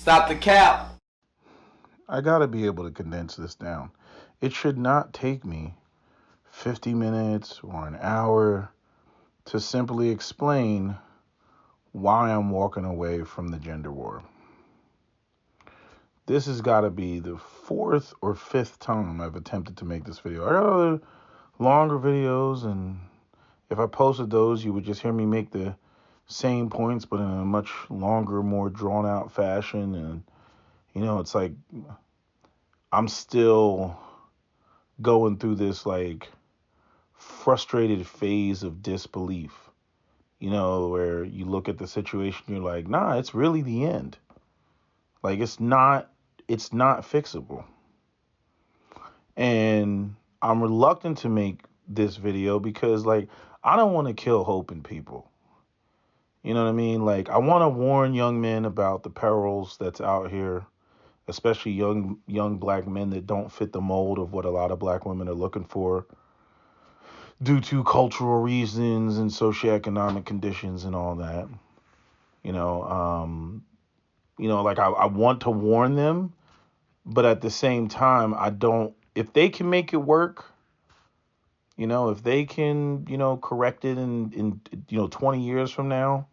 Stop the cap. I gotta be able to condense this down. It should not take me 50 minutes or an hour to simply explain why I'm walking away from the gender war. This has got to be the fourth or fifth time I've attempted to make this video. I got other longer videos, and if I posted those, you would just hear me make the same points, but in a much longer, more drawn out fashion. And, it's like I'm still going through this like frustrated phase of disbelief, where you look at the situation, you're like, nah, it's really the end. Like it's not fixable. And I'm reluctant to make this video because like I don't want to kill hope in people. You know what I mean? Like I want to warn young men about the perils that's out here, especially young black men that don't fit the mold of what a lot of black women are looking for due to cultural reasons and socioeconomic conditions and all that. You know, um, like I want to warn them, but at the same time, I don't. If they can make it work, if they can, correct it in 20 years from now,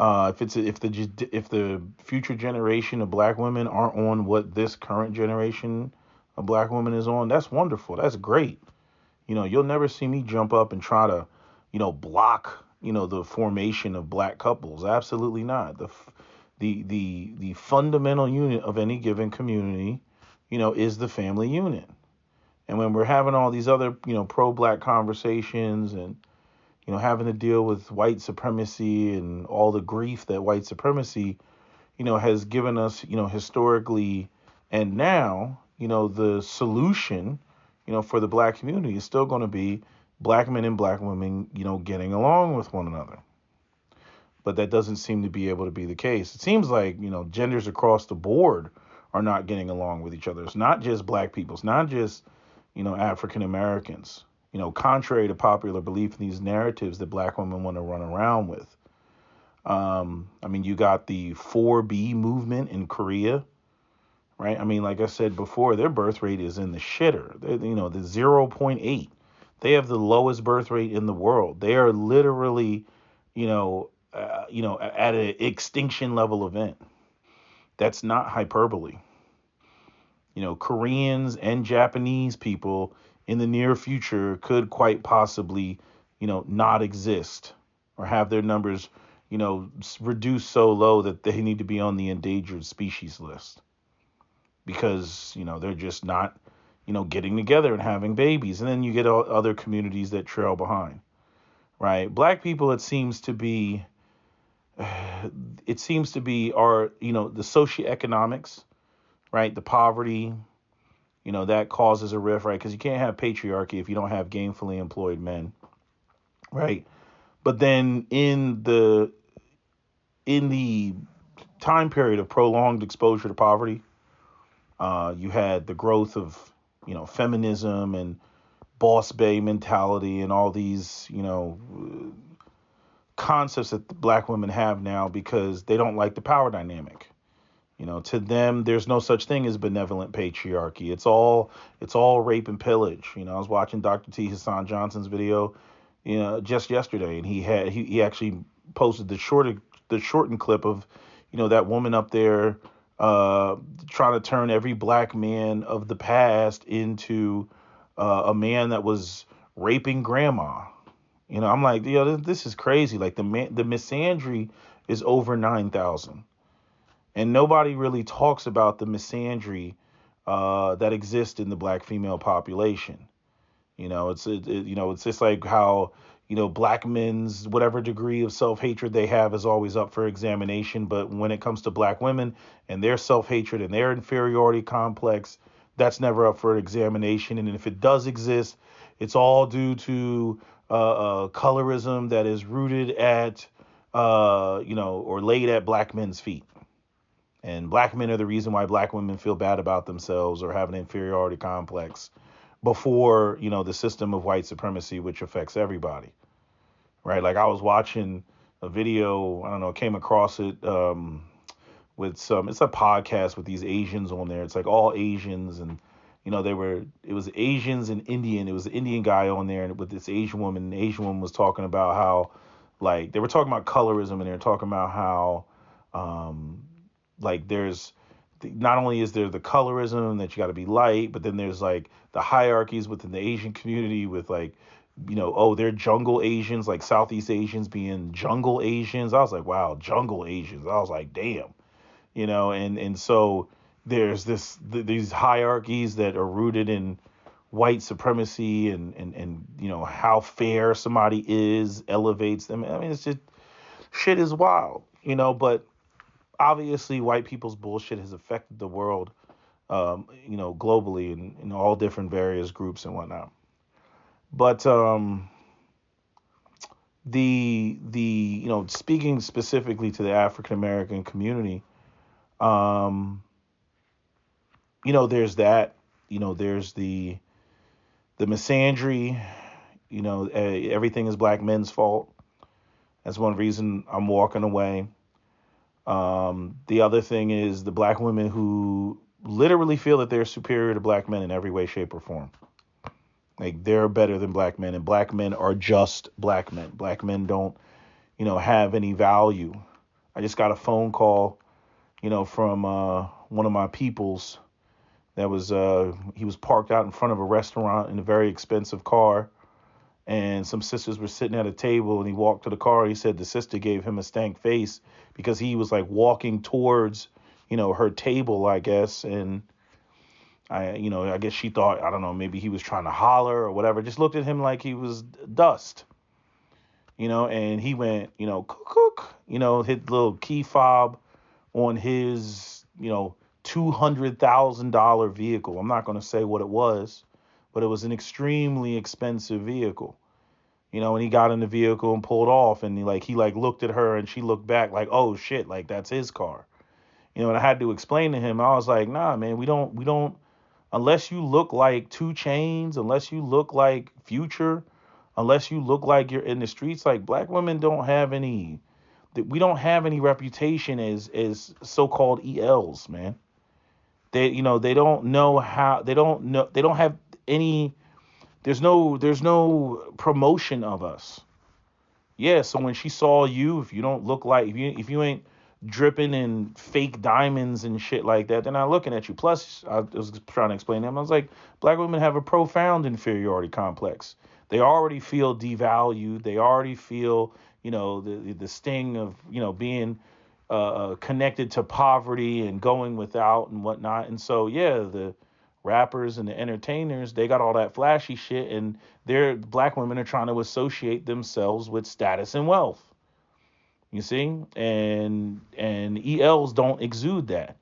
if the future generation of black women aren't on what this current generation of black women is on, that's wonderful. That's great. You'll never see me jump up and try to, block, the formation of black couples. Absolutely not. The fundamental unit of any given community, is the family unit. And when we're having all these other, pro-black conversations and, having to deal with white supremacy and all the grief that white supremacy, has given us, historically, and now, the solution, for the black community is still going to be black men and black women, getting along with one another. But that doesn't seem to be able to be the case. It seems like, genders across the board are not getting along with each other. It's not just black people. It's not just, African Americans. Contrary to popular belief in these narratives that black women want to run around with. I mean, you got the 4B movement in Korea, right? I mean, like I said before, their birth rate is in the shitter. The 0.8. They have the lowest birth rate in the world. They are literally, at an extinction level event. That's not hyperbole. Koreans and Japanese people in the near future could quite possibly, not exist or have their numbers, reduced so low that they need to be on the endangered species list because, they're just not, getting together and having babies. And then you get other communities that trail behind, right? Black people, it seems to be our, the socioeconomics, right? The poverty, that causes a rift, right? Because you can't have patriarchy if you don't have gainfully employed men, right? But then in the time period of prolonged exposure to poverty, you had the growth of, feminism and boss bay mentality and all these, concepts that the black women have now because they don't like the power dynamic. To them, there's no such thing as benevolent patriarchy. It's all rape and pillage. I was watching Dr. T. Hassan Johnson's video, just yesterday, and he actually posted the shortened clip of, that woman up there, trying to turn every black man of the past into a man that was raping grandma. I'm like, this is crazy. Like the misandry is over 9,000. And nobody really talks about the misandry that exists in the black female population. It's just like how, black men's whatever degree of self-hatred they have is always up for examination. But when it comes to black women and their self-hatred and their inferiority complex, that's never up for examination. And if it does exist, it's all due to colorism that is rooted at, or laid at black men's feet. And black men are the reason why black women feel bad about themselves or have an inferiority complex before, the system of white supremacy, which affects everybody. Right. Like I was watching a video, I don't know, came across it with some. It's a podcast with these Asians on there. It's like all Asians, and it was Asians and Indian. It was an Indian guy on there, and with this Asian woman. And the Asian woman was talking about how, like, they were talking about colorism, and they were talking about how, like, there's not only is there the colorism that you got to be light, but then there's like the hierarchies within the Asian community with, like, oh, they're jungle Asians, like Southeast Asians being jungle Asians. I was like, wow, jungle Asians. I was like, damn, and so there's these hierarchies that are rooted in white supremacy, and how fair somebody is elevates them. I mean, it's just, shit is wild, but obviously white people's bullshit has affected the world, globally, and in all different various groups and whatnot. But the speaking specifically to the African American community, there's that, there's the misandry, everything is black men's fault. That's one reason I'm walking away. The other thing is the black women who literally feel that they're superior to black men in every way, shape, or form. Like, they're better than black men, and black men are just black men. Black men don't, have any value. I just got a phone call, from one of my peoples that was, he was parked out in front of a restaurant in a very expensive car. And some sisters were sitting at a table, and he walked to the car. He said the sister gave him a stank face because he was like walking towards, her table, I guess. And I guess she thought, I don't know, maybe he was trying to holler or whatever. Just looked at him like he was dust, and he went, cook, hit the little key fob on his, $200,000 vehicle. I'm not going to say what it was, but it was an extremely expensive vehicle, and he got in the vehicle and pulled off, and he looked at her, and she looked back like, oh shit, like that's his car, and I had to explain to him. I was like, nah, man, we don't, unless you look like 2 Chainz, unless you look like Future, unless you look like you're in the streets, like, black women don't have any, we don't have any reputation as so-called ELs, man. They don't know how, they don't have any, there's no promotion of us. Yeah, so when she saw you, if you don't look like, if you ain't dripping in fake diamonds and shit like that, they're not looking at you. Plus, I was trying to explain to them, I was like, black women have a profound inferiority complex. They already feel devalued. They already feel, the sting of, being connected to poverty and going without and whatnot. And so, yeah, the rappers and the entertainers, they got all that flashy shit, and black women are trying to associate themselves with status and wealth. You see, and ELs don't exude that.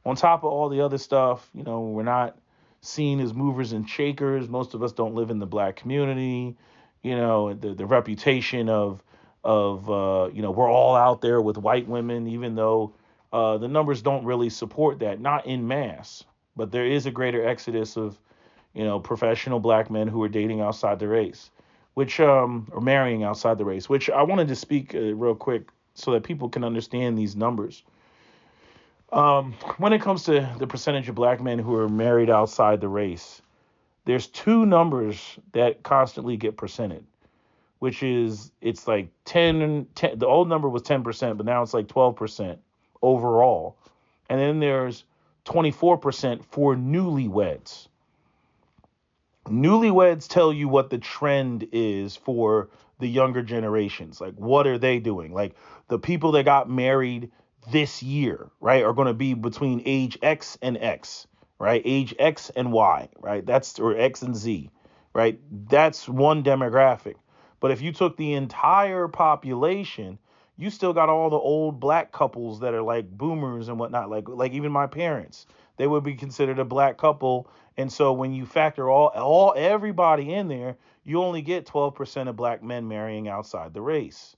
On top of all the other stuff, we're not seen as movers and shakers. Most of us don't live in the black community. The reputation of we're all out there with white women, even though the numbers don't really support that, not in mass. But there is a greater exodus of, professional black men who are dating outside the race, which or marrying outside the race, which I wanted to speak real quick so that people can understand these numbers. When it comes to the percentage of black men who are married outside the race, there's 2 numbers that constantly get presented, which is, it's like 10, the old number was 10%, but now it's like 12% overall. And then there's 24% for newlyweds. Newlyweds tell you what the trend is for the younger generations. Like, what are they doing? Like, the people that got married this year, right, are going to be between age X and X, right? Age X and Y, right? Or X and Z, right? That's one demographic. But if you took the entire population, you still got all the old black couples that are like boomers and whatnot. Like even my parents, they would be considered a black couple. And so when you factor everybody in there, you only get 12% of black men marrying outside the race.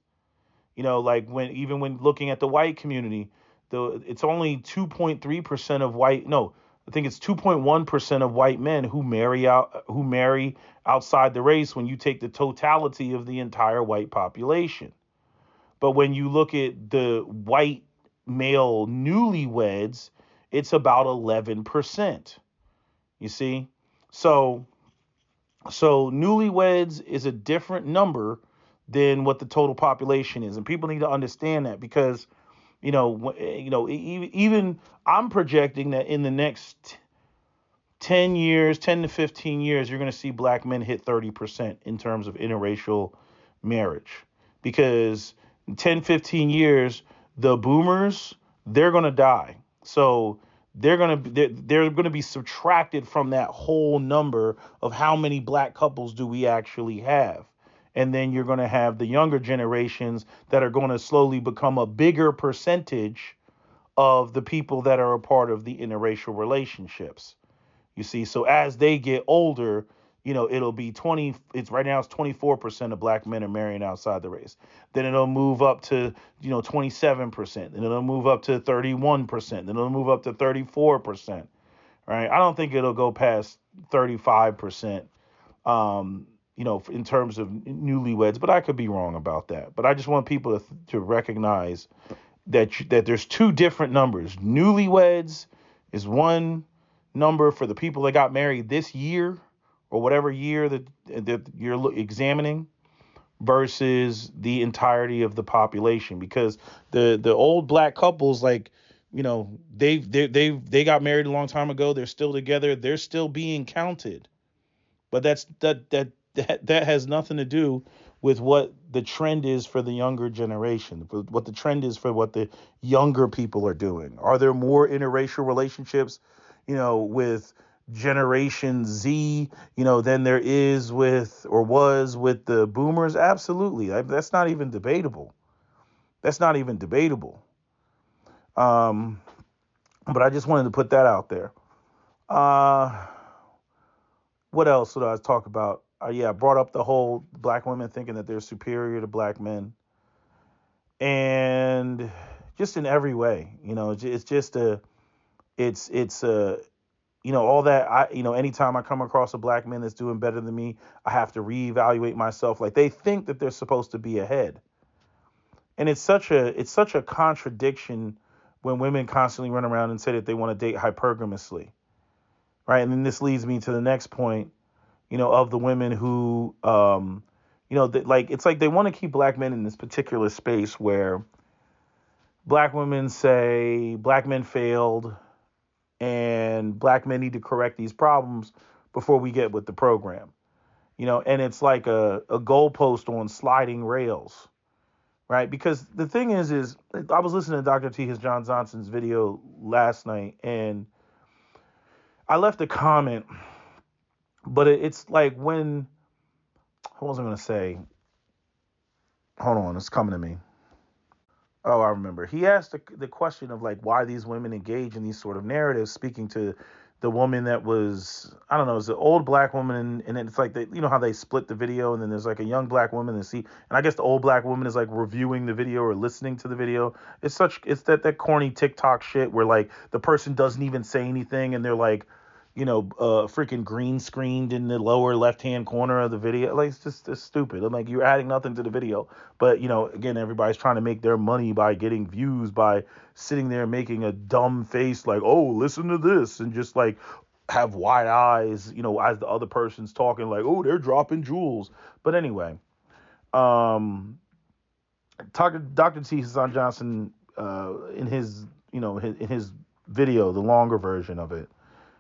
Like when looking at the white community, it's only 2.3% of white. No, I think it's 2.1% of white men who marry outside the race when you take the totality of the entire white population. But when you look at the white male newlyweds, it's about 11%. You see? So newlyweds is a different number than what the total population is, and people need to understand that, because even I'm projecting that in the next 10 years, 10 to 15 years, you're going to see black men hit 30% in terms of interracial marriage. Because in 10, 15 years, the boomers, they're going to die. So they're going to be subtracted from that whole number of how many black couples do we actually have. And then you're going to have the younger generations that are going to slowly become a bigger percentage of the people that are a part of the interracial relationships. You see, so as they get older, it'll be 20. It's right now it's 24% of black men are marrying outside the race. Then it'll move up to 27%. Then it'll move up to 31%. Then it'll move up to 34%. Right? I don't think it'll go past 35%. In terms of newlyweds, but I could be wrong about that. But I just want people to recognize that there's two different numbers. Newlyweds is one number for the people that got married this year or whatever year that you're examining, versus the entirety of the population. Because the old black couples, like, they got married a long time ago, they're still together, they're still being counted. But that has nothing to do with what the trend is for the younger generation, what the trend is for what the younger people are doing. Are there more interracial relationships, with Generation Z, than there is with or was with the boomers? Absolutely. That's not even debatable. That's not even debatable. But I just wanted to put that out there. What else would I talk about? I brought up the whole black women thinking that they're superior to black men, and just in every way, it's just all that. Anytime I come across a black man that's doing better than me, I have to reevaluate myself. Like, they think that they're supposed to be ahead, and it's such a contradiction when women constantly run around and say that they want to date hypergamously, right? And then this leads me to the next point. Of the women who, it's like they want to keep black men in this particular space where black women say black men failed and black men need to correct these problems before we get with the program. And it's like a goalpost on sliding rails, right? Because the thing is I was listening to Dr. T. John Johnson's video last night, and I left a comment. But it's like what was I going to say? Hold on, it's coming to me. Oh, I remember. He asked the question of, like, why these women engage in these sort of narratives, speaking to the woman that was, I don't know, it was an old black woman, and it's like, how they split the video, and then there's like a young black woman, and I guess the old black woman is like reviewing the video or listening to the video. It's that corny TikTok shit where, like, the person doesn't even say anything, and they're like, freaking green screened in the lower left-hand corner of the video. Like, it's stupid. I'm like, you're adding nothing to the video. But, again, everybody's trying to make their money by getting views, by sitting there making a dumb face like, oh, listen to this, and just, like, have wide eyes, as the other person's talking, like, oh, they're dropping jewels. But anyway, Dr. T. Hassan Johnson, in his video, the longer version of it,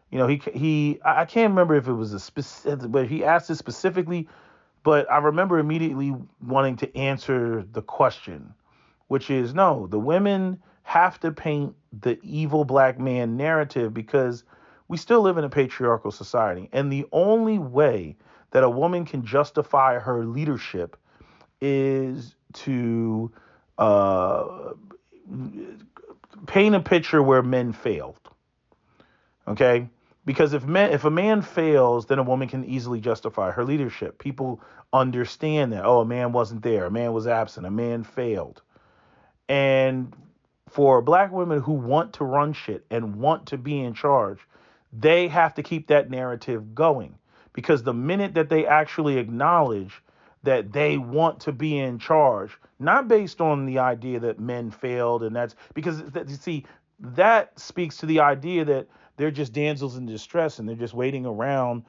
I can't remember if it was a specific, but he asked it specifically, but I remember immediately wanting to answer the question, which is, no, the women have to paint the evil black man narrative because we still live in a patriarchal society. And the only way that a woman can justify her leadership is to paint a picture where men failed. Okay? Because if a man fails, then a woman can easily justify her leadership. People understand that, oh, a man wasn't there, a man was absent, a man failed. And for black women who want to run shit and want to be in charge, they have to keep that narrative going. Because the minute that they actually acknowledge that they want to be in charge, not based on the idea that men failed. And that's because, you see, that speaks to the idea that they're just damsels in distress and they're just waiting around,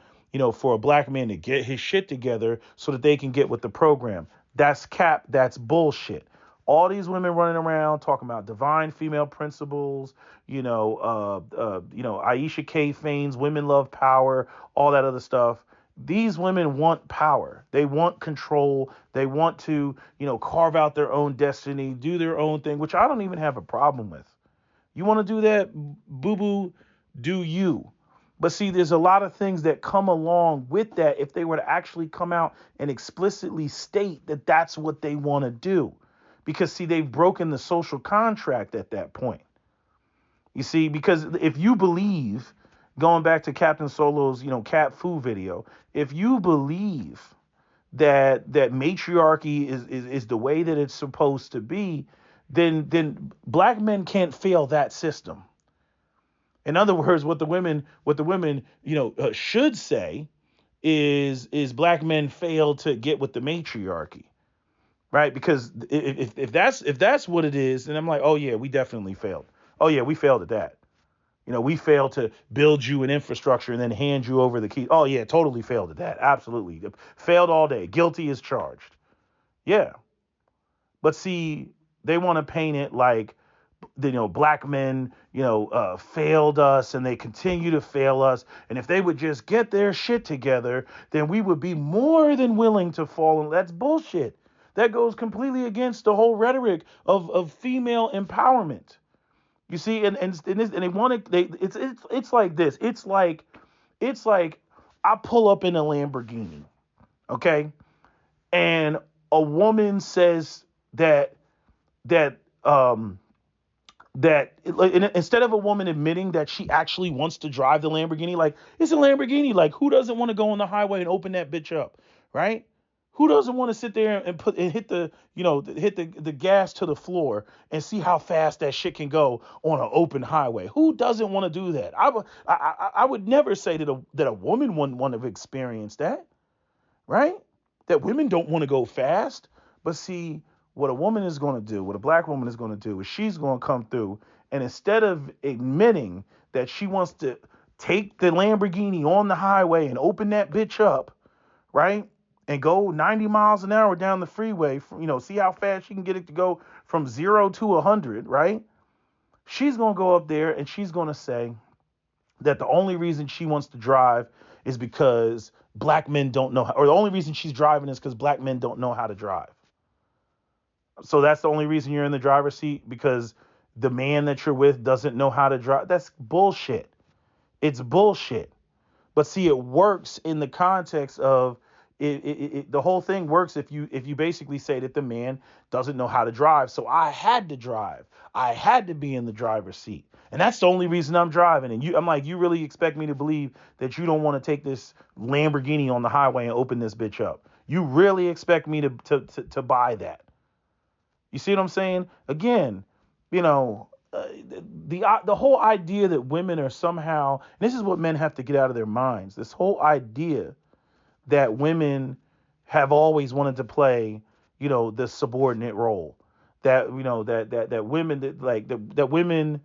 for a black man to get his shit together so that they can get with the program. That's cap. That's bullshit. All these women running around talking about divine female principles, Aisha K. Fain's women love power, all that other stuff. These women want power. They want control. They want to, carve out their own destiny, do their own thing, which I don't even have a problem with. You want to do that, boo-boo, do you. But see, there's a lot of things that come along with that if they were to actually come out and explicitly state that that's what they want to do. Because, see, they've broken the social contract at that point. You see, because if you believe, going back to Captain Solo's, cat food video, if you believe that matriarchy is the way that it's supposed to be, then black men can't fail that system. In other words, what the women should say is black men fail to get with the matriarchy, right? Because if that's what it is, then I'm like, oh yeah, we definitely failed. Oh yeah, we failed at that. We failed to build you an infrastructure and then hand you over the keys. Oh yeah, totally failed at that. Absolutely failed all day. Guilty as charged. Yeah, but see, they want to paint it like, black men, failed us and they continue to fail us. And if they would just get their shit together, then we would be more than willing to fall in. That's bullshit. That goes completely against the whole rhetoric of female empowerment. You see, and they want to. It's like this. It's like I pull up in a Lamborghini, okay, and a woman says that instead of a woman admitting that she actually wants to drive the Lamborghini, like, it's a Lamborghini, like, who doesn't want to go on the highway and open that bitch up, right? Who doesn't want to sit there and hit the gas to the floor and see how fast that shit can go on an open highway? Who doesn't want to do that? I would never say that a woman wouldn't want to experience that, right? That women don't want to go fast. But see, what a woman is going to do, what a black woman is going to do, is she's going to come through, and instead of admitting that she wants to take the Lamborghini on the highway and open that bitch up, right, and go 90 miles an hour down the freeway, see how fast she can get it to go from 0 to 100, right? She's going to go up there and she's going to say that the only reason she wants to drive is because black men don't know, or the only reason she's driving is because black men don't know how to drive. So that's the only reason you're in the driver's seat, because the man that you're with doesn't know how to drive. That's bullshit. It's bullshit. But see, it works in the context of the whole thing works if you basically say that the man doesn't know how to drive. So I had to drive. I had to be in the driver's seat. And that's the only reason I'm driving. And I'm like, you really expect me to believe that you don't want to take this Lamborghini on the highway and open this bitch up? You really expect me to buy that? You see what I'm saying? Again, the whole idea that women are somehow, and this is what men have to get out of their minds, this whole idea that women have always wanted to play, the subordinate role, that, that women, that women,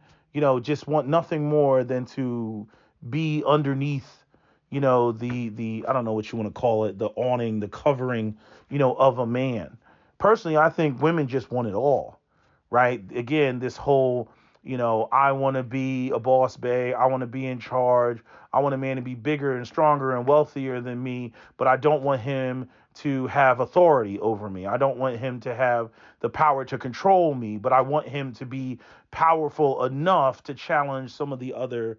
just want nothing more than to be underneath, the, I don't know what you want to call it, the awning, the covering, of a man. Personally, I think women just want it all, right? Again, this whole, I want to be a boss bae. I want to be in charge. I want a man to be bigger and stronger and wealthier than me, but I don't want him to have authority over me. I don't want him to have the power to control me, but I want him to be powerful enough to challenge some of the other,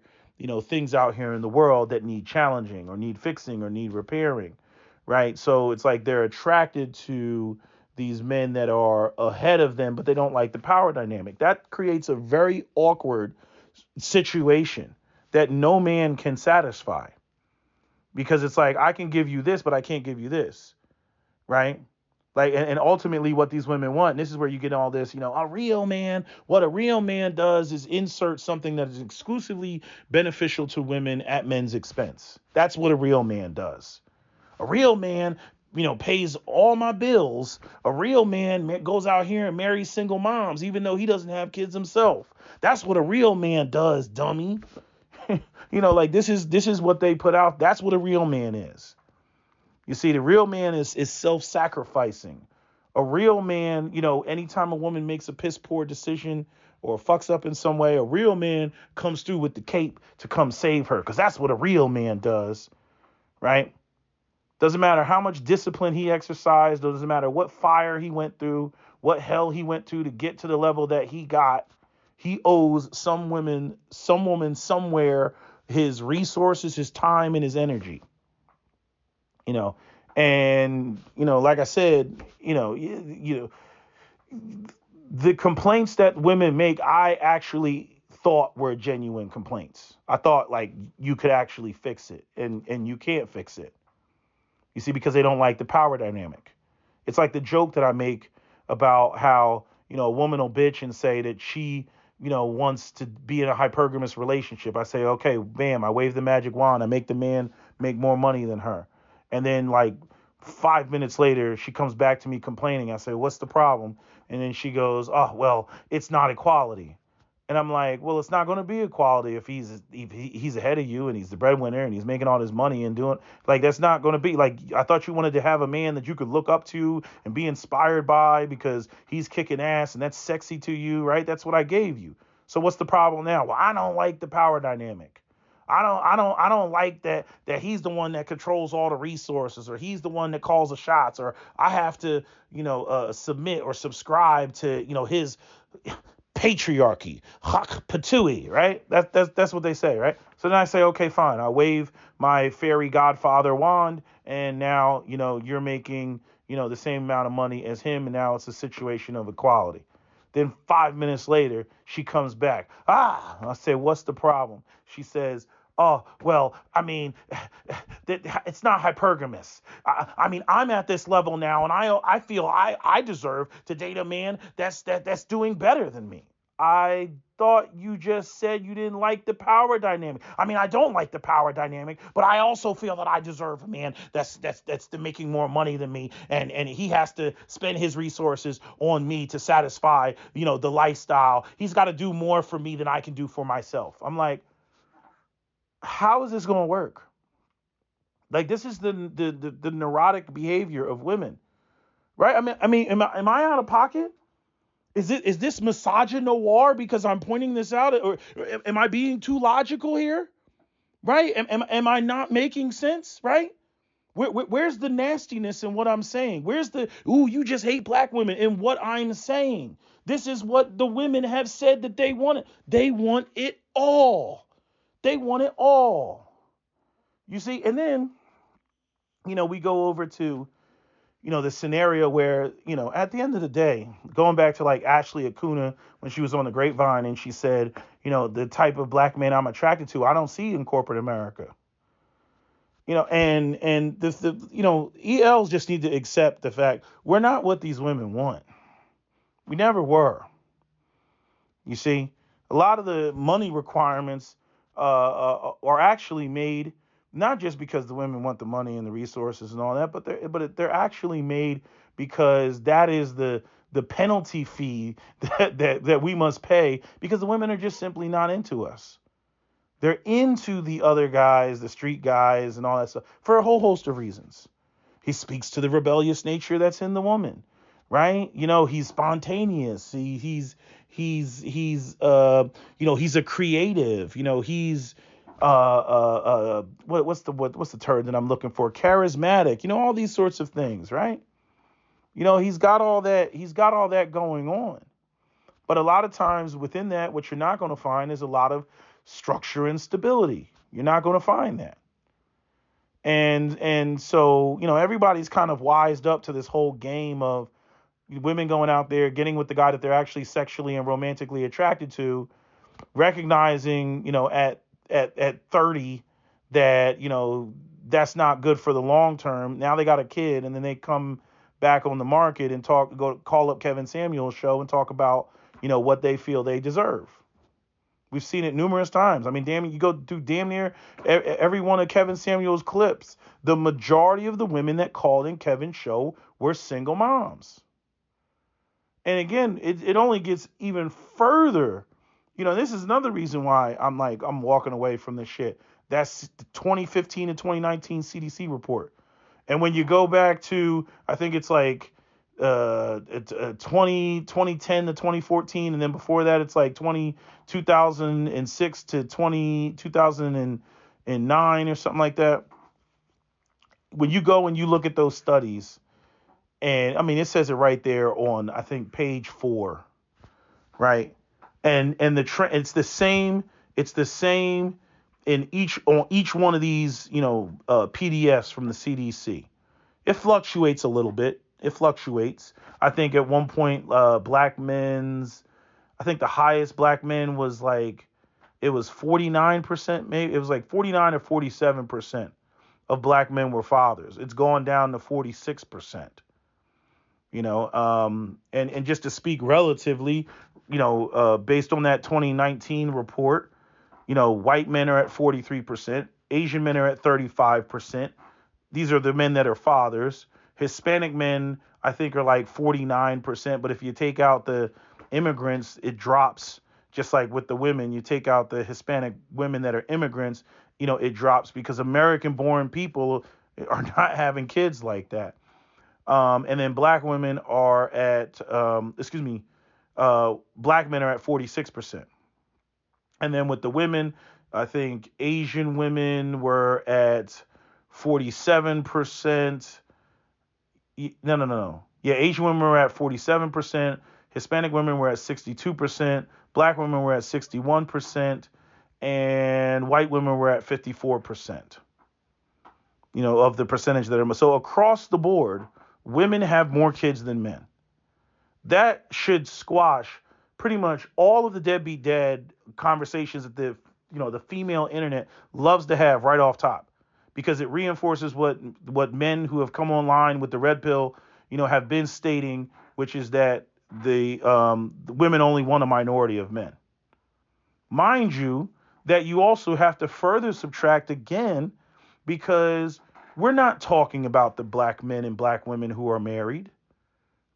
things out here in the world that need challenging or need fixing or need repairing, right? So it's like they're attracted to these men that are ahead of them, but they don't like the power dynamic. That creates a very awkward situation that no man can satisfy, because it's like, I can give you this, but I can't give you this, right? Like, and ultimately what these women want, and this is where you get all this, a real man, what a real man does is insert something that is exclusively beneficial to women at men's expense. That's what a real man does. A real man pays all my bills. A real man goes out here and marries single moms, even though he doesn't have kids himself. That's what a real man does, dummy. Like this is what they put out. That's what a real man is. You see, the real man is self-sacrificing. A real man, anytime a woman makes a piss poor decision or fucks up in some way, a real man comes through with the cape to come save her, because that's what a real man does, right? Doesn't matter how much discipline he exercised, doesn't matter what fire he went through, what hell he went to get to the level that he got. He owes some woman somewhere his resources, his time, and his energy. And like I said, the complaints that women make, I actually thought were genuine complaints. I thought like you could actually fix it, and you can't fix it. You see, because they don't like the power dynamic. It's like the joke that I make about how, a woman will bitch and say that she, wants to be in a hypergamous relationship. I say, okay, bam, I wave the magic wand. I make the man make more money than her. And then like 5 minutes later, she comes back to me complaining. I say, what's the problem? And then she goes, oh, well, it's not equality. And I'm like, well, it's not going to be equality if he's ahead of you and he's the breadwinner and he's making all this money and doing like, that's not going to be like, I thought you wanted to have a man that you could look up to and be inspired by because he's kicking ass and that's sexy to you, right? That's what I gave you. So what's the problem now? Well, I don't like the power dynamic. I don't like that he's the one that controls all the resources, or he's the one that calls the shots, or I have to, submit or subscribe to, his patriarchy, hak patui, right? That's what they say, right? So then I say, okay, fine. I wave my fairy godfather wand, and now, you're making, the same amount of money as him, and now it's a situation of equality. Then 5 minutes later, she comes back. I say, what's the problem? She says, oh, well, I mean, it's not hypergamous. I'm at this level now, and I feel I deserve to date a man that's doing better than me. I thought you just said you didn't like the power dynamic. I don't like the power dynamic, but I also feel that I deserve a man that's making more money than me, and he has to spend his resources on me to satisfy, the lifestyle. He's got to do more for me than I can do for myself. I'm like, how is this going to work? Like, this is the neurotic behavior of women, right? Am I out of pocket? Is this misogynoir because I'm pointing this out, or am I being too logical here? Right? Am I not making sense? Right? Where's the nastiness in what I'm saying? Where's the, ooh, you just hate black women in what I'm saying? This is what the women have said that they want. They want it all. They want it all. You see, and then, we go over to, the scenario where, at the end of the day, going back to like Ashley Acuna when she was on the Grapevine and she said, the type of black man I'm attracted to, I don't see in corporate America. And ELs just need to accept the fact we're not what these women want. We never were. You see, a lot of the money requirements are actually made not just because the women want the money and the resources and all that, but they're actually made because that is the penalty fee that we must pay, because the women are just simply not into us. They're into the other guys, the street guys and all that stuff for a whole host of reasons. He speaks to the rebellious nature that's in the woman, right? He's spontaneous. He's a creative. He's what's the term that I'm looking for? Charismatic. All these sorts of things, right? He's got all that going on. But a lot of times within that, what you're not going to find is a lot of structure and stability. You're not going to find that. And so, everybody's kind of wised up to this whole game of women going out there, getting with the guy that they're actually sexually and romantically attracted to, recognizing, at 30 that, that's not good for the long term. Now they got a kid, and then they come back on the market and call up Kevin Samuel's show and talk about, what they feel they deserve. We've seen it numerous times. I mean, damn, you go do damn near every one of Kevin Samuels' clips. The majority of the women that called in Kevin's show were single moms. And again, it only gets even further. This is another reason why I'm walking away from this shit. That's the 2015 and 2019 CDC report. And when you go back to, I think it's like 2010 to 2014, and then before that it's like 2006 to 2009 or something like that. When you go and you look at those studies, and I mean it says it right there on, I think, page 4, right? And the trend, it's the same in each one of these PDFs from the CDC. It fluctuates a little bit. It fluctuates. I think at one point, black men's, I think the highest black men was like, it was 49%, maybe it was like 49 or 47% of black men were fathers. It's gone down to 46%. And just to speak relatively, based on that 2019 report, white men are at 43%, Asian men are at 35%. These are the men that are fathers. Hispanic men, I think, are like 49%. But if you take out the immigrants, it drops. Just like with the women, you take out the Hispanic women that are immigrants, it drops because American-born people are not having kids like that. And then black women are at, black men are at 46%. And then with the women, I think Asian women were at 47%. No. Yeah, Asian women were at 47%. Hispanic women were at 62%. Black women were at 61%. And white women were at 54%. Of the percentage that are. So across the board, women have more kids than men. That should squash pretty much all of the deadbeat dad conversations that the female internet loves to have right off top, because it reinforces what men who have come online with the red pill, have been stating, which is that the women only want a minority of men. Mind you, that you also have to further subtract again, because we're not talking about the black men and black women who are married,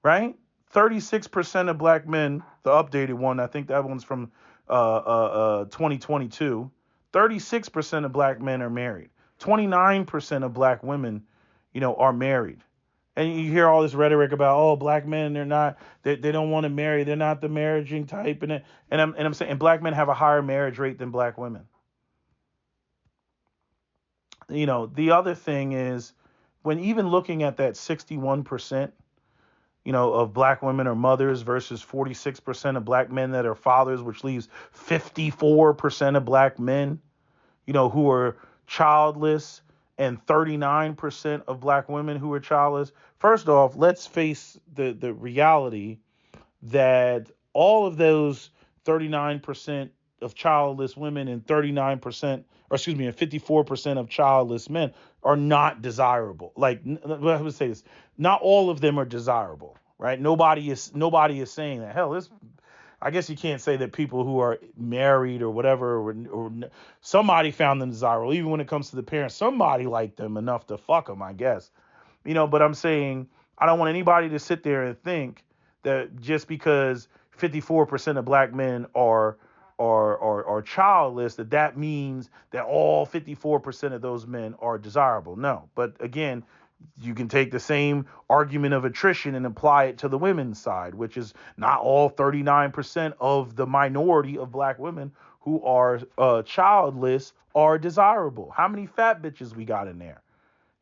right? 36% of black men, the updated one, I think that one's from 2022. 36% of black men are married. 29% of black women, are married. And you hear all this rhetoric about, black men, they don't want to marry, they're not the marriaging type, and I'm saying, and black men have a higher marriage rate than black women. The other thing is, when even looking at that 61%, of black women are mothers versus 46% of black men that are fathers, which leaves 54% of black men, who are childless, and 39% of black women who are childless. First off, let's face the reality that all of those 39% of childless women and 54% of childless men are not desirable. Like, I would say this, not all of them are desirable, right? Nobody is saying that. Hell, I guess you can't say that people who are married or whatever, or somebody found them desirable. Even when it comes to the parents, somebody liked them enough to fuck them, I guess. But I'm saying, I don't want anybody to sit there and think that just because 54% of black men are childless, that means that all 54% of those men are desirable. No. But again, you can take the same argument of attrition and apply it to the women's side, which is not all 39% of the minority of black women who are childless are desirable. How many fat bitches we got in there?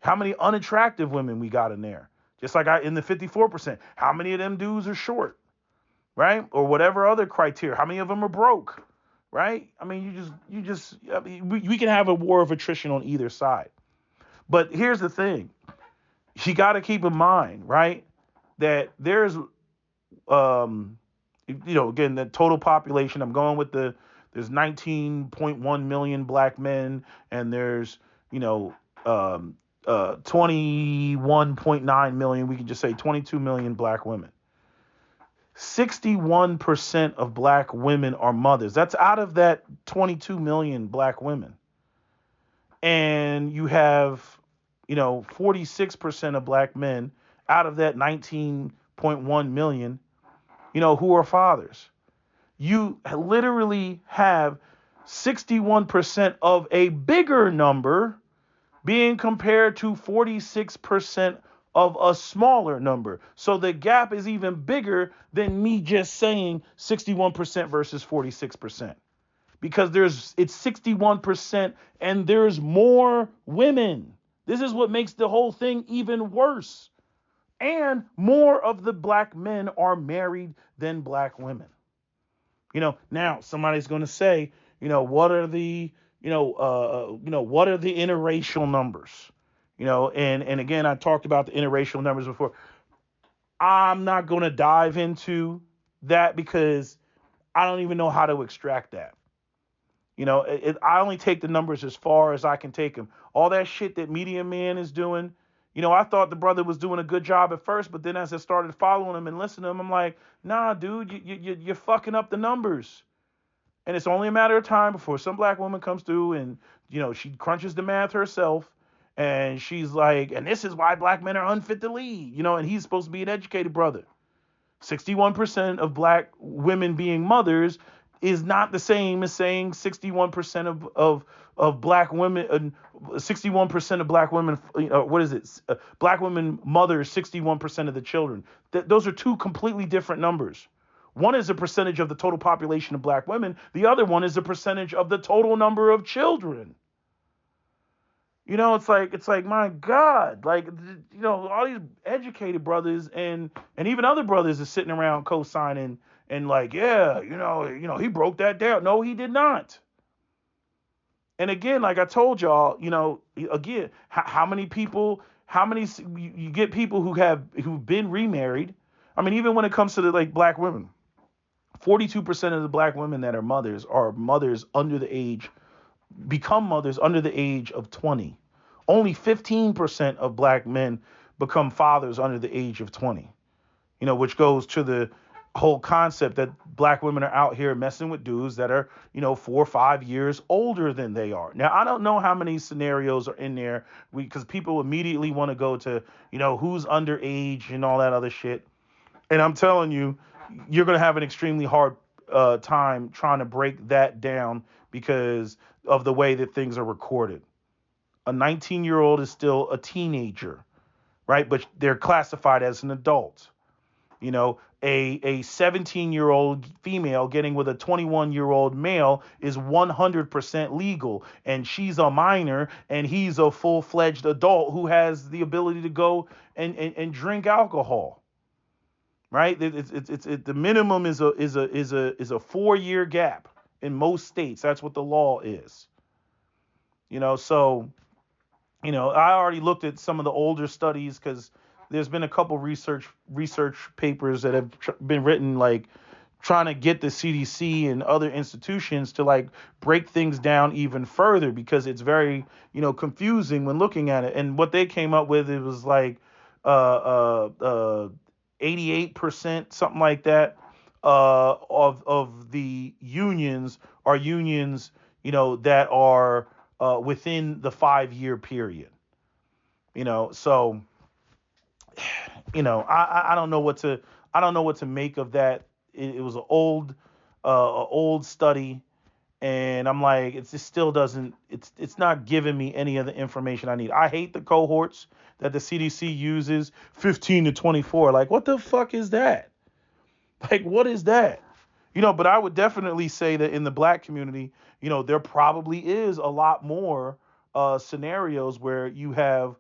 How many unattractive women we got in there? Just like in the 54%, how many of them dudes are short, right? Or whatever other criteria. How many of them are broke, right? I mean, we can have a war of attrition on either side. But here's the thing. You got to keep in mind, right, that there's, again, the total population. I'm going with there's 19.1 million black men, and there's, 21.9 million. We can just say 22 million black women. 61% of black women are mothers. That's out of that 22 million black women. And you have, 46% of black men out of that 19.1 million, who are fathers. You literally have 61% of a bigger number being compared to 46% of a smaller number. So the gap is even bigger than me just saying 61% versus 46%. Because it's 61% and there's more women. This is what makes the whole thing even worse. And more of the black men are married than black women. Now somebody's going to say, what are the, what are the interracial numbers? And again, I talked about the interracial numbers before. I'm not going to dive into that because I don't even know how to extract that. I only take the numbers as far as I can take them. All that shit that Media Man is doing, I thought the brother was doing a good job at first, but then as I started following him and listening to him, I'm like, nah, dude, you're fucking up the numbers. And it's only a matter of time before some black woman comes through and, she crunches the math herself. And she's like, and this is why black men are unfit to lead, and he's supposed to be an educated brother. 61% of black women being mothers is not the same as saying 61% of black women, 61% of black women, what is it? Black women mothers 61% of the children. Those are two completely different numbers. One is a percentage of the total population of black women. The other one is a percentage of the total number of children. It's like, my God, like, all these educated brothers and even other brothers are sitting around co-signing and like, yeah, he broke that down. No, he did not. And again, like I told y'all, again, how many you get people who've been remarried. I mean, even when it comes to the like black women, 42% of the black women that are mothers become mothers under the age of 20. Only 15% of black men become fathers under the age of 20, which goes to the whole concept that black women are out here messing with dudes that are, 4 or 5 years older than they are. Now, I don't know how many scenarios are in there because people immediately want to go to, who's underage and all that other shit. And I'm telling you, you're going to have an extremely hard time trying to break that down because of the way that things are recorded. A 19-year-old is still a teenager, right? But they're classified as an adult. A 17-year-old female getting with a 21-year-old male is 100% legal. And she's a minor and he's a full-fledged adult who has the ability to go and drink alcohol. Right? The minimum is a 4-year gap in most states. That's what the law is. So, I already looked at some of the older studies because there's been a couple research papers that have been written, like trying to get the CDC and other institutions to like break things down even further because it's very, confusing when looking at it. And what they came up with, it was like 88%, something like that, of the unions are unions, that are within the 5-year period. So, I don't know what to make of that. It was an old study, and I'm like, it just still doesn't. It's not giving me any of the information I need. I hate the cohorts that the CDC uses, 15 to 24. Like, what the fuck is that? Like, what is that? But I would definitely say that in the black community, there probably is a lot more scenarios where you have,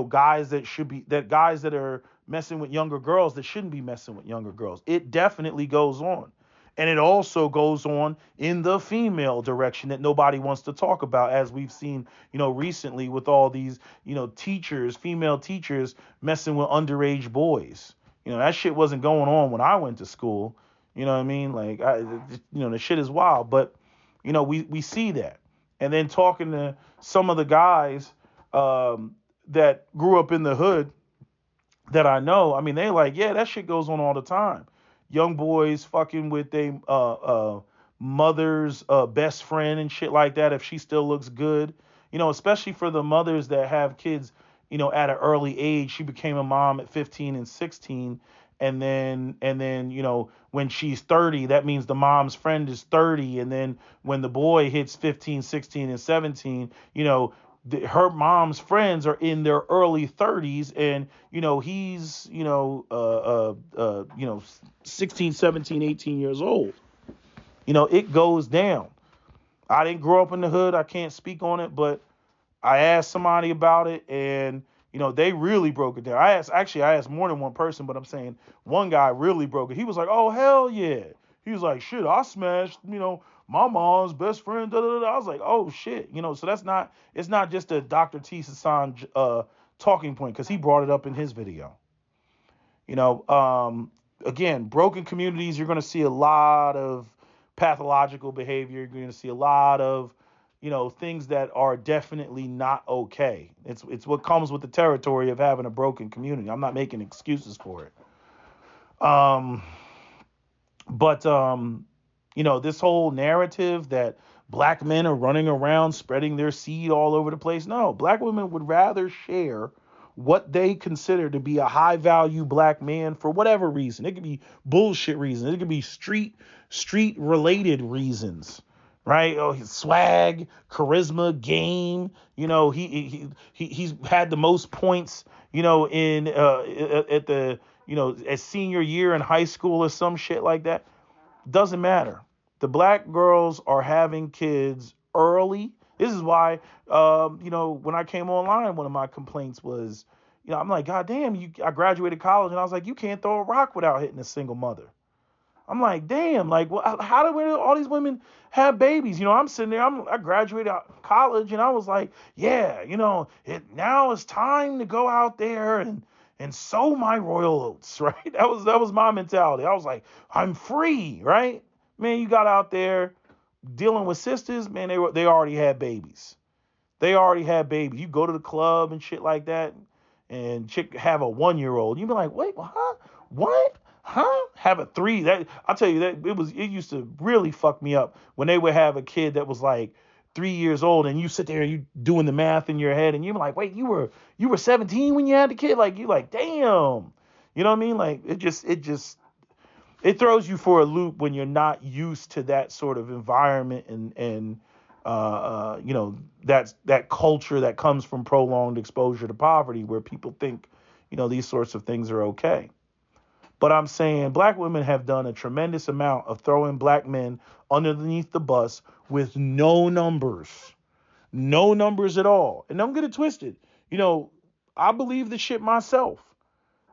guys that are messing with younger girls that shouldn't be messing with younger girls. It definitely goes on. And it also goes on in the female direction that nobody wants to talk about, as we've seen, recently with all these, female teachers messing with underage boys. That shit wasn't going on when I went to school. You know what I mean? Like, the shit is wild. But, we see that. And then talking to some of the guys that grew up in the hood that I know, I mean, they like, yeah, that shit goes on all the time. young boys fucking with their mother's best friend and shit like that if she still looks good. Especially for the mothers that have kids, at an early age. She became a mom at 15 and 16. And then when she's 30, that means the mom's friend is 30. And then when the boy hits 15, 16, and 17, her mom's friends are in their early 30s, and he's 16, 17, 18 years old. It goes down. I didn't grow up in the hood. I can't speak on it, but I asked somebody about it, and they really broke it down. I asked more than one person, but I'm saying one guy really broke it. He was like, "Oh hell yeah!" He was like, "Shit, I smashed my mom's best friend." Da, da, da. I was like, "Oh shit," So it's not just a Dr. T Sasan talking point, because he brought it up in his video. Again, broken communities, you're going to see a lot of pathological behavior. You're going to see a lot of things that are definitely not okay. It's what comes with the territory of having a broken community. I'm not making excuses for it. But this whole narrative that black men are running around spreading their seed all over the place. No, black women would rather share what they consider to be a high value black man for whatever reason. It could be bullshit reasons. It could be street related reasons. Right? Oh, his swag, charisma, game. He's had the most points. In at the at senior year in high school or some shit like that. Doesn't matter. The black girls are having kids early. This is why, when I came online, one of my complaints was, I'm like, God damn, I graduated college, and I was like, you can't throw a rock without hitting a single mother. I'm like, damn, like, how do all these women have babies? I'm sitting there, I graduated college, and I was like, yeah, now it's time to go out there and sow my royal oats, right? That was my mentality. I was like, I'm free, right? Man, you got out there dealing with sisters, man, they already had babies. They already had babies. You go to the club and shit like that, and chick have a 1-year-old. You be like, wait, huh? What? Huh? Have a 3? That I'll tell you that it used to really fuck me up when they would have a kid that was like 3 years old, and you sit there and you doing the math in your head, and you're like, wait, you were 17 when you had the kid? Like, you like, damn. You know what I mean? Like, it throws you for a loop when you're not used to that sort of environment and that culture that comes from prolonged exposure to poverty, where people think these sorts of things are okay. But I'm saying black women have done a tremendous amount of throwing black men underneath the bus with no numbers at all. And don't get it twisted. I believe this shit myself.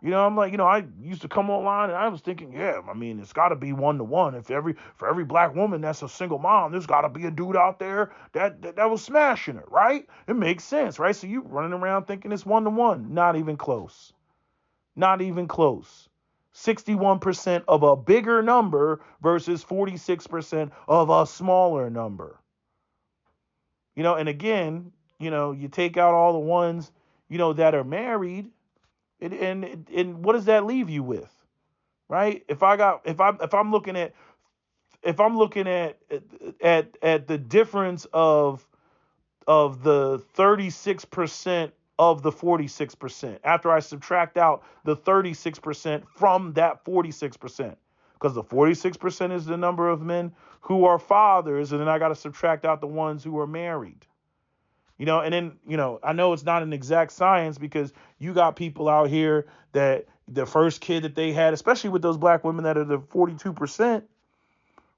I'm like, I used to come online and I was thinking, yeah, I mean, it's got to be 1-to-1. For every black woman that's a single mom, there's got to be a dude out there that was smashing her, right? It makes sense, right? So you running around thinking it's 1-to-1. Not even close. Not even close. 61% of a bigger number versus 46% of a smaller number. And again, you take out all the ones, that are married. And what does that leave you with, right? If I'm looking at the difference of the 36% of the 46%, after I subtract out the 36% from that 46%, because the 46% is the number of men who are fathers, and then I got to subtract out the ones who are married. And then, I know it's not an exact science, because you got people out here that the first kid that they had, especially with those black women that are the 42%,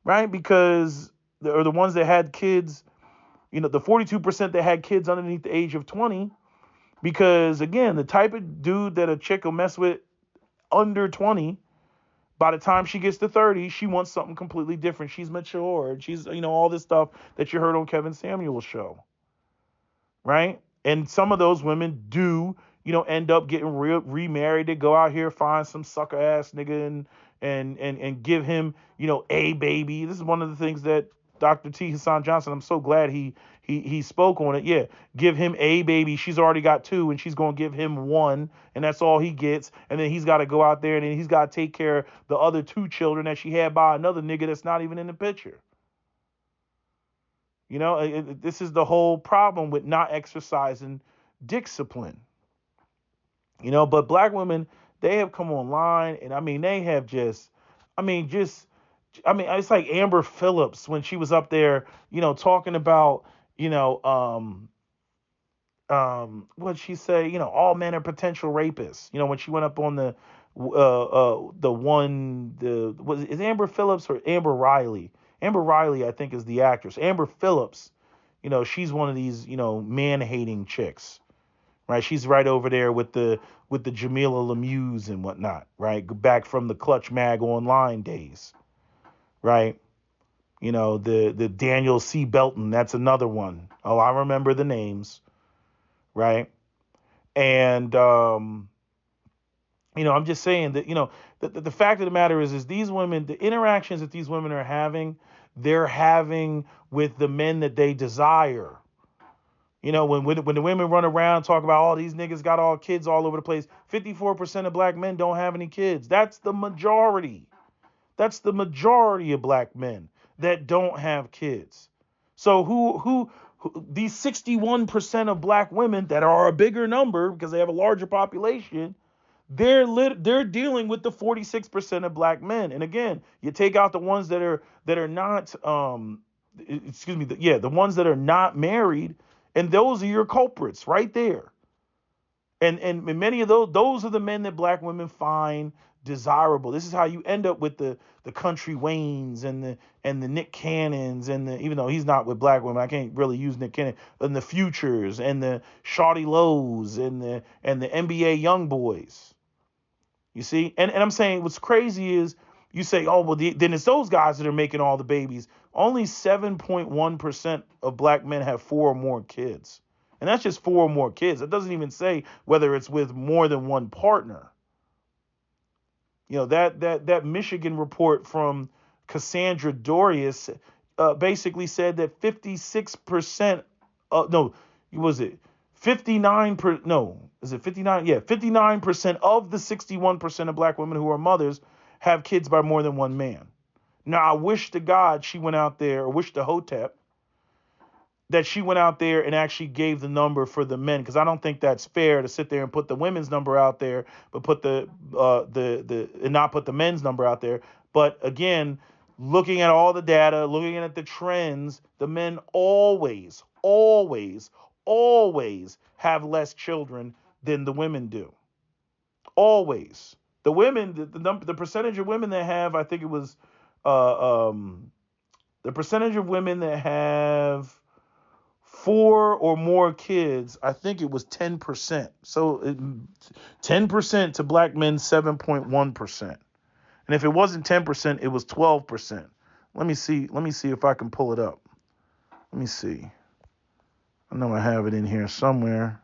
right? Because or the ones that had kids, the 42% that had kids underneath the age of 20, because again, the type of dude that a chick will mess with under 20, by the time she gets to 30, she wants something completely different. She's matured. She's, all this stuff that you heard on Kevin Samuel's show. Right? And some of those women do, end up getting remarried. They go out here, find some sucker ass nigga and give him, a baby. This is one of the things that Dr. T. Hassan Johnson, I'm so glad he he spoke on it. Yeah, give him a baby. She's already got two, and she's gonna give him one, and that's all he gets. And then he's got to go out there and then he's got to take care of the other two children that she had by another nigga that's not even in the picture. This is the whole problem with not exercising discipline. But black women, they have come online, and I mean, they have it's like Amber Phillips when she was up there, talking about, what'd she say? All men are potential rapists. When she went up on is Amber Phillips or Amber Riley? Amber Riley, I think, is the actress. Amber Phillips, she's one of these, man-hating chicks, right? She's right over there with the Jamila Lemieux and whatnot, right? Back from the Clutch Mag Online days, right? The Daniel C. Belton, that's another one. Oh, I remember the names, right? And I'm just saying that the fact of the matter is these women, the interactions that these women are having, they're having with the men that they desire. When the women run around talk about all these niggas got all kids all over the place, 54% of black men don't have any kids. That's the majority. That's the majority of black men that don't have kids. So who these 61% of black women that are a bigger number because they have a larger population, they're dealing with the 46% of black men. And again, you take out the ones that are not the ones that are not married, and those are your culprits right there. And many of those are the men that black women find desirable. This is how you end up with the Country Waynes and the Nick Cannons and even though he's not with black women, I can't really use Nick Cannon, and the Futures and the Shawty Lows and the NBA young boys. You see, and I'm saying what's crazy is you say, oh well, then it's those guys that are making all the babies. Only 7.1% of black men have 4 or more kids. And that's just 4 or more kids. It doesn't even say whether it's with more than one partner. That Michigan report from Cassandra Dorius basically said that 56%, no, was it 59 per, no, is it 59? Yeah, 59% of the 61% of black women who are mothers have kids by more than one man. Now, I wish to God she went out there, or wish to Hotep that she went out there and actually gave the number for the men, because I don't think that's fair to sit there and put the women's number out there, but put and not put the men's number out there. But again, looking at all the data, looking at the trends, the men always have less children than the women do. Always. The women, the percentage of women that have, I think it was, the percentage of women that have 4 or more kids, I think it was 10%. So 10% to black men, 7.1%. And if it wasn't 10%, it was 12%. Let me see if I can pull it up. Let me see. I know I have it in here somewhere.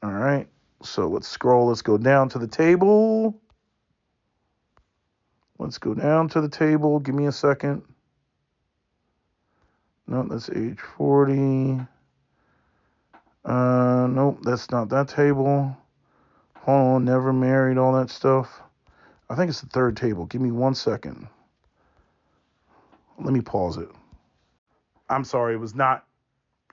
All right. So let's scroll. Let's go down to the table. Give me a second. No, that's age 40. Nope, that's not that table. Hold on, never married, all that stuff. I think it's the third table. Give me 1 second. Let me pause it. I'm sorry, it was not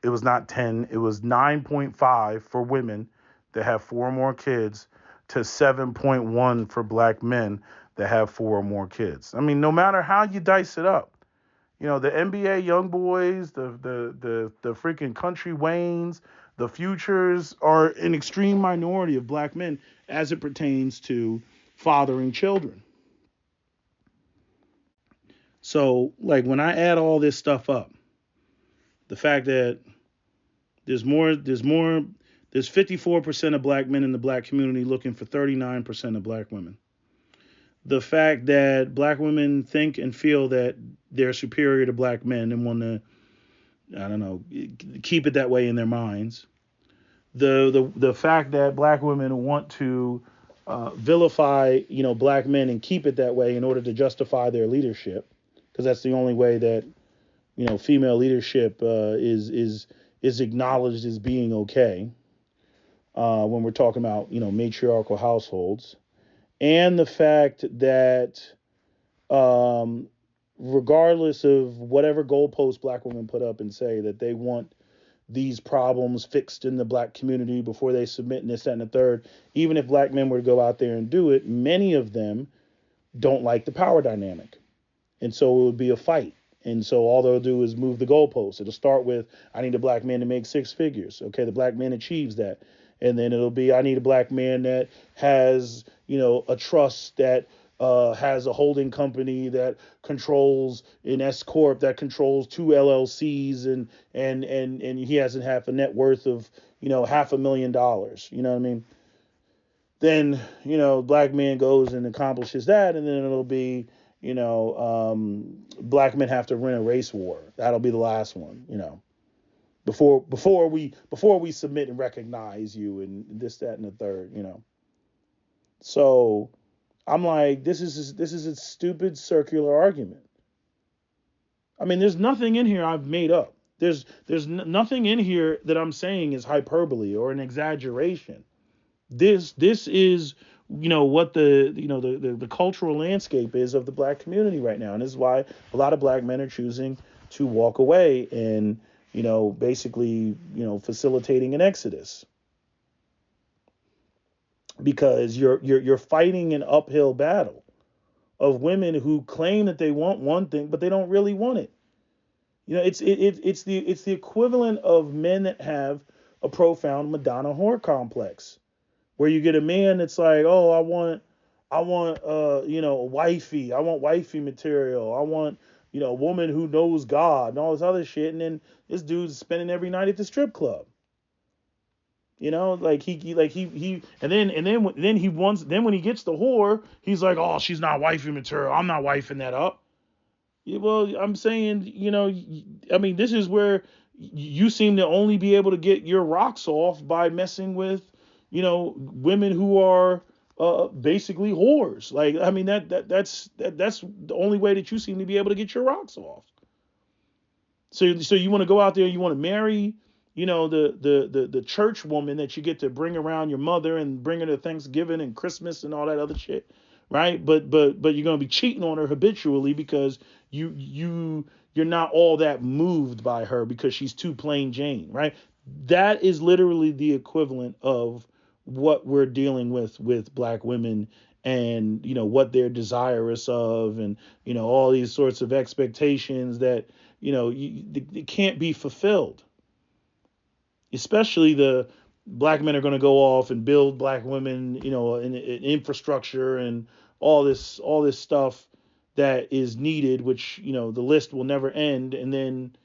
10. It was 9.5 for women that have 4 or more kids to 7.1 for black men that have 4 or more kids. I mean, no matter how you dice it up, the NBA young boys, the freaking Country Waynes, the Futures are an extreme minority of black men as it pertains to fathering children. So, like, when I add all this stuff up, the fact that there's 54% of black men in the black community looking for 39% of black women. The fact that black women think and feel that they're superior to black men and want to, I don't know, keep it that way in their minds. The fact that black women want to vilify, black men and keep it that way in order to justify their leadership, because that's the only way that female leadership is acknowledged as being okay when we're talking about matriarchal households, and the fact that um, regardless of whatever goalposts black women put up and say that they want these problems fixed in the black community before they submit and this, that, and the third, even if black men were to go out there and do it, many of them don't like the power dynamic. And so it would be a fight. And so all they'll do is move the goalposts. It'll start with, I need a black man to make six figures. Okay, the black man achieves that. And then it'll be, I need a black man that has, a trust that has a holding company that controls an S corp that controls two LLCs, and he hasn't half a net worth of $500,000. You know what I mean? Then black man goes and accomplishes that, and then it'll be black men have to win a race war. That'll be the last one. Before we submit and recognize you and this, that, and the third. So I'm like, this is a stupid circular argument. I mean, there's nothing in here I've made up. There's nothing in here that I'm saying is hyperbole or an exaggeration. This is what the cultural landscape is of the black community right now, and this is why a lot of black men are choosing to walk away and basically facilitating an exodus, because you're fighting an uphill battle of women who claim that they want one thing but they don't really want it. It's the equivalent of men that have a profound Madonna whore complex, where you get a man that's like, oh, I want wifey. I want wifey material. I want, a woman who knows God and all this other shit. And then this dude's spending every night at the strip club. And then when he gets the whore, he's like, oh, she's not wifey material. I'm not wifing that up. Yeah, well, I'm saying, I mean, this is where you seem to only be able to get your rocks off by messing with, women who are basically whores. Like, I mean, that's the only way that you seem to be able to get your rocks off. So you want to go out there, you want to marry, the church woman that you get to bring around your mother and bring her to Thanksgiving and Christmas and all that other shit, right? But you're gonna be cheating on her habitually because you're not all that moved by her because she's too plain Jane, right? That is literally the equivalent of what we're dealing with black women, and what they're desirous of, and all these sorts of expectations that they can't be fulfilled. Especially the black men are going to go off and build black women, in infrastructure and all this stuff that is needed, which the list will never end, and then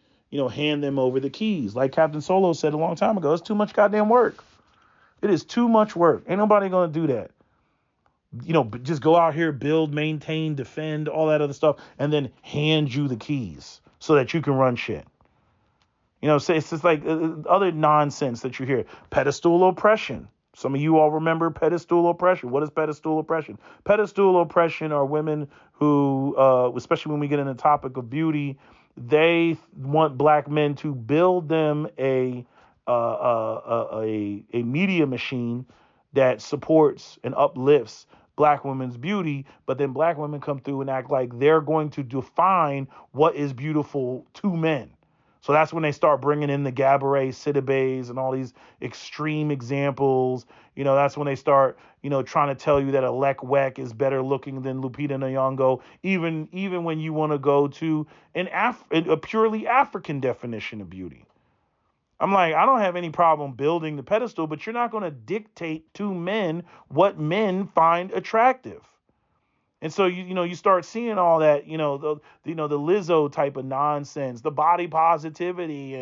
hand them over the keys. Like Captain Solo said a long time ago, it's too much goddamn work. It is too much work. Ain't nobody going to do that. Just go out here, build, maintain, defend, all that other stuff, and then hand you the keys so that you can run shit. So it's just like other nonsense that you hear. Pedestal oppression. Some of you all remember pedestal oppression. What is pedestal oppression? Pedestal oppression are women who, especially when we get in the topic of beauty, they want black men to build them a media machine that supports and uplifts black women's beauty, but then black women come through and act like they're going to define what is beautiful to men. So that's when they start bringing in the Gabourey Sidibe's and all these extreme examples. That's when they start, trying to tell you that Alec Weck is better looking than Lupita Nyong'o, even when you want to go to a purely African definition of beauty. I'm like, I don't have any problem building the pedestal, but you're not going to dictate to men what men find attractive. And so you start seeing all that, the Lizzo type of nonsense, the body positivity,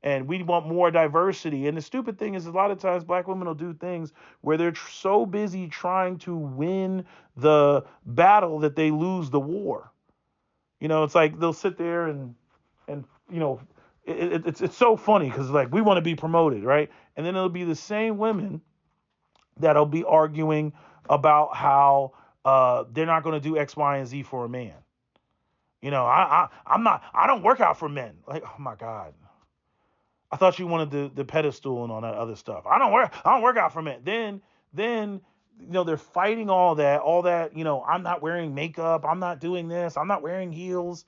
and we want more diversity. And the stupid thing is, a lot of times black women will do things where they're so busy trying to win the battle that they lose the war. It's like they'll sit there and it's so funny because like we want to be promoted, right? And then it'll be the same women that'll be arguing about how they're not going to do X, Y, and Z for a man. I don't work out for men. Like, oh my God. I thought you wanted the pedestal and all that other stuff. I don't work out for men. Then they're fighting all that, I'm not wearing makeup, I'm not doing this, I'm not wearing heels.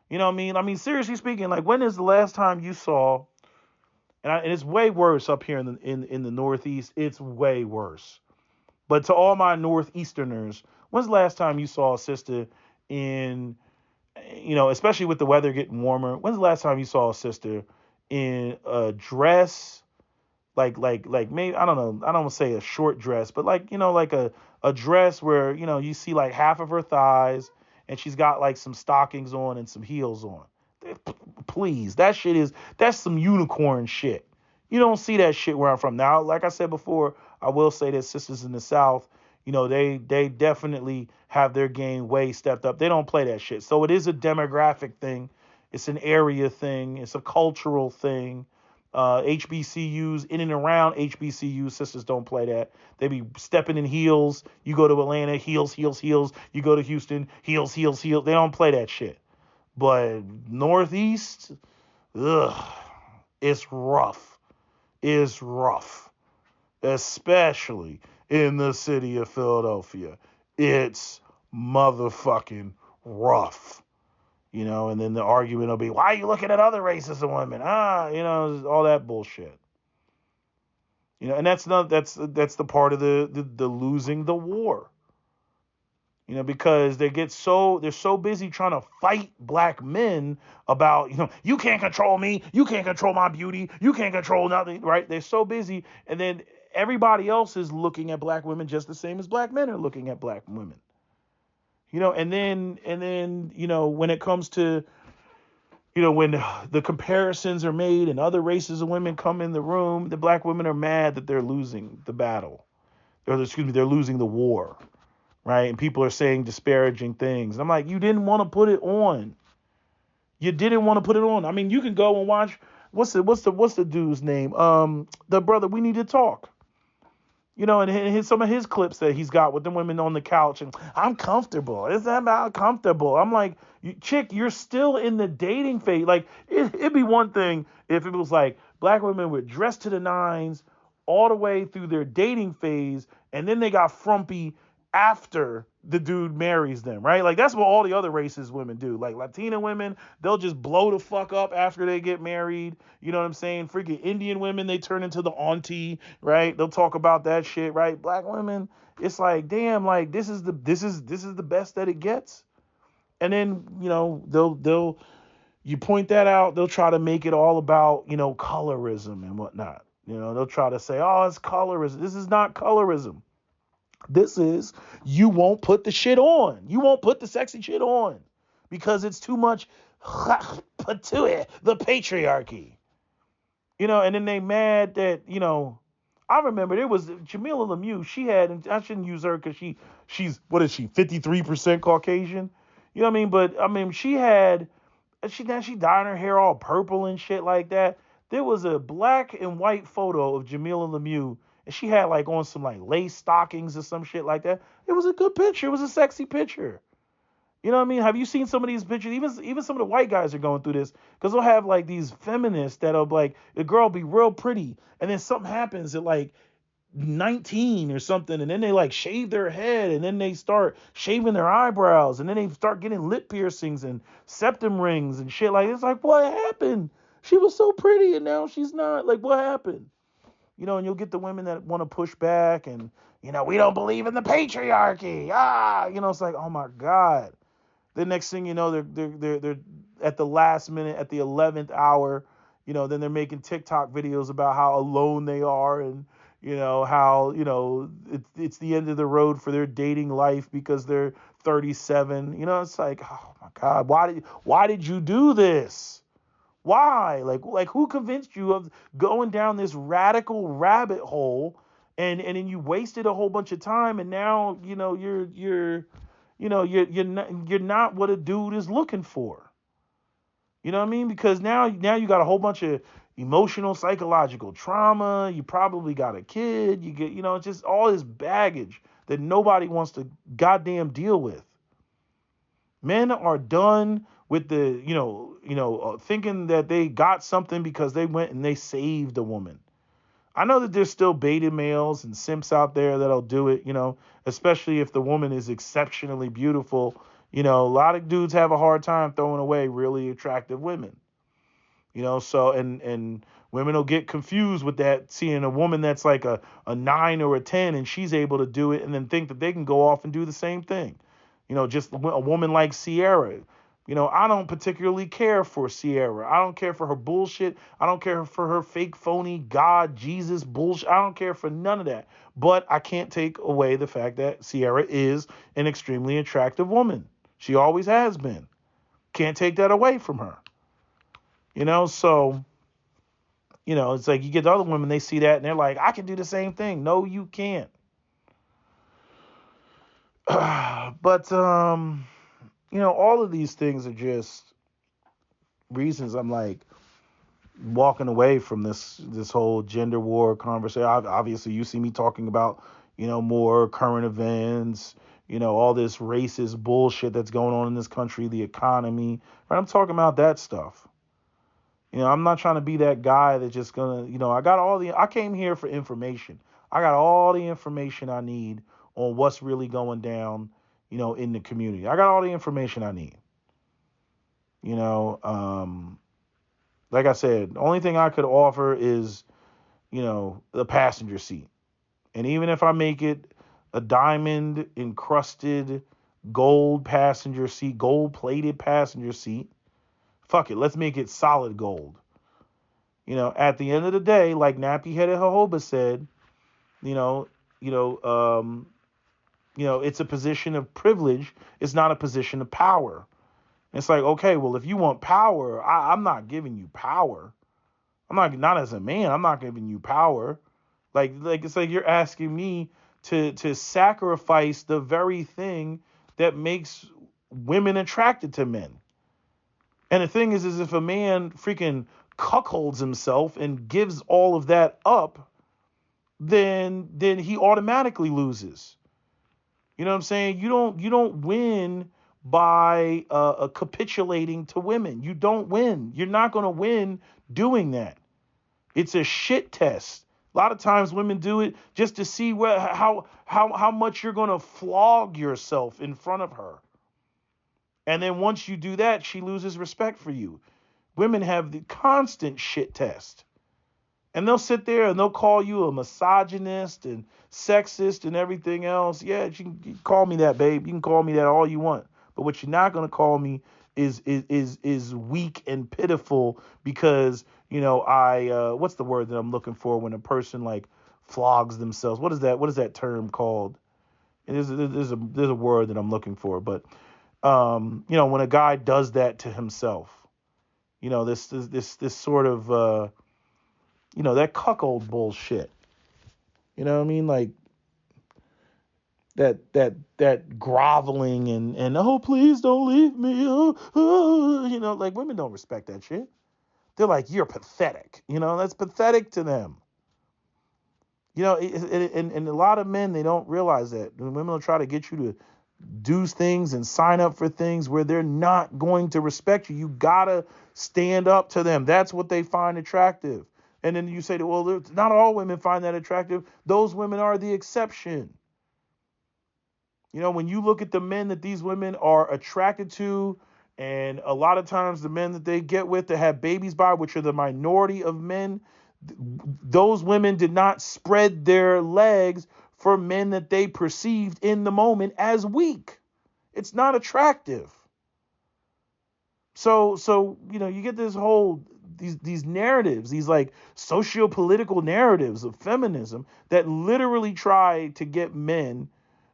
You know what I mean? I mean, seriously speaking, like, when is the last time you saw, and it's way worse up here in the Northeast, it's way worse. But to all my Northeasterners, when's the last time you saw a sister in, especially with the weather getting warmer, when's the last time you saw a sister in a dress, like maybe, I don't know, I don't want to say a short dress, but like, like a dress where, you see like half of her thighs and she's got like some stockings on and some heels on. Please, that's some unicorn shit. You don't see that shit where I'm from. Now, like I said before, I will say that sisters in the South, they definitely have their game way stepped up. They don't play that shit. So it is a demographic thing. It's an area thing. It's a cultural thing. HBCUs, in and around HBCUs, sisters don't play that. They be stepping in heels. You go to Atlanta, heels, heels, heels. You go to Houston, heels, heels, heels. They don't play that shit. But Northeast, ugh, it's rough. It's rough. Especially in the city of Philadelphia. It's motherfucking rough. And then the argument will be, why are you looking at other races and women? All that bullshit. And that's the part of the losing the war. Because they're so busy trying to fight black men about, you can't control me, you can't control my beauty, you can't control nothing, right? They're so busy, and then everybody else is looking at black women just the same as black men are looking at black women. And then when it comes to, when the comparisons are made and other races of women come in the room, the black women are mad that they're losing the battle. They're losing the war, right? And people are saying disparaging things. And I'm like, you didn't want to put it on. You didn't want to put it on. I mean, you can go and watch, what's the dude's name? The brother, We Need to Talk. And some of his clips that he's got with the women on the couch, and I'm comfortable. It's not about comfortable. I'm like, chick, you're still in the dating phase. Like, it'd be one thing if it was like black women were dressed to the nines all the way through their dating phase, and then they got frumpy after the dude marries them, right? Like, that's what all the other races women do. Like, Latina women, they'll just blow the fuck up after they get married. You know what I'm saying? Freaking Indian women, they turn into the auntie, right? They'll talk about that shit, right? Black women, it's like, damn, like, this is the best that it gets. And then, they'll you point that out, they'll try to make it all about, colorism and whatnot. They'll try to say, oh, it's colorism. This is not colorism. This is, you won't put the shit on. You won't put the sexy shit on because it's too much the patriarchy. And then they mad that, I remember there was Jamila Lemieux. She had, and I shouldn't use her because she's, what is she, 53% Caucasian? You know what I mean? But I mean, she dyed her hair all purple and shit like that. There was a black and white photo of Jamila Lemieux, and she had like on some like lace stockings or some shit like that. It was a good picture. It was a sexy picture. You know what I mean? Have you seen some of these pictures? Even some of the white guys are going through this because they'll have like these feminists that'll like, the girl be real pretty, and then something happens at like 19 or something, and then they like shave their head, and then they start shaving their eyebrows, and then they start getting lip piercings and septum rings and shit like, it's like, what happened? She was so pretty and now she's not. Like, what happened? And you'll get the women that want to push back and, we don't believe in the patriarchy. It's like, oh my God. The next thing you know, they're at the last minute, at the 11th hour, then they're making TikTok videos about how alone they are and, how, it's the end of the road for their dating life because they're 37. It's like, oh my God, why did you do this? Why? Like who convinced you of going down this radical rabbit hole and then you wasted a whole bunch of time and now, you're not what a dude is looking for. You know what I mean? Because now you got a whole bunch of emotional, psychological trauma. You probably got a kid. You get, it's just all this baggage that nobody wants to goddamn deal with. Men are done with the, thinking that they got something because they went and they saved a woman. I know that there's still beta males and simps out there that'll do it, especially if the woman is exceptionally beautiful. A lot of dudes have a hard time throwing away really attractive women. So and women will get confused with that, seeing a woman that's like a 9 or a 10 and she's able to do it, and then think that they can go off and do the same thing. Just a woman like Sierra. I don't particularly care for Sierra. I don't care for her bullshit. I don't care for her fake, phony God, Jesus bullshit. I don't care for none of that. But I can't take away the fact that Sierra is an extremely attractive woman. She always has been. Can't take that away from her. So, it's like you get the other women, they see that and they're like, I can do the same thing. No, you can't. But, all of these things are just reasons I'm like walking away from this whole gender war conversation. Obviously, you see me talking about, more current events, all this racist bullshit that's going on in this country, the economy. Right? I'm talking about that stuff. I'm not trying to be that guy that's just gonna, I came here for information. I got all the information I need on what's really going down, in the community. I got all the information I need. Like I said, the only thing I could offer is, the passenger seat. And even if I make it a diamond encrusted gold passenger seat, gold plated passenger seat, fuck it, let's make it solid gold. At the end of the day, like Nappy Headed Jojoba said, it's a position of privilege. It's not a position of power. It's like, okay, well, if you want power, I'm not giving you power. I'm not as a man. I'm not giving you power. Like it's like you're asking me to sacrifice the very thing that makes women attracted to men. And the thing is if a man freaking cuckolds himself and gives all of that up, then he automatically loses. You know what I'm saying? You don't win by capitulating to women. You don't win. You're not going to win doing that. It's a shit test. A lot of times women do it just to see how much you're going to flog yourself in front of her. And then once you do that, she loses respect for you. Women have the constant shit test. And they'll sit there and they'll call you a misogynist and sexist and everything else. Yeah, you can call me that, babe. You can call me that all you want. But what you're not going to call me is weak and pitiful because, I what's the word that I'm looking for when a person like flogs themselves? What is that term called? There's a word that I'm looking for, but when a guy does that to himself, this sort of that cuckold bullshit. You know what I mean? Like that groveling and oh, please don't leave me. Like women don't respect that shit. They're like, you're pathetic. That's pathetic to them. And a lot of men, they don't realize that. Women will try to get you to do things and sign up for things where they're not going to respect you. You gotta stand up to them. That's what they find attractive. And then you say, well, not all women find that attractive. Those women are the exception. When you look at the men that these women are attracted to, and a lot of times the men that they get with to have babies by, which are the minority of men, those women did not spread their legs for men that they perceived in the moment as weak. It's not attractive. So you get this whole these narratives, these like socio-political narratives of feminism that literally try to get men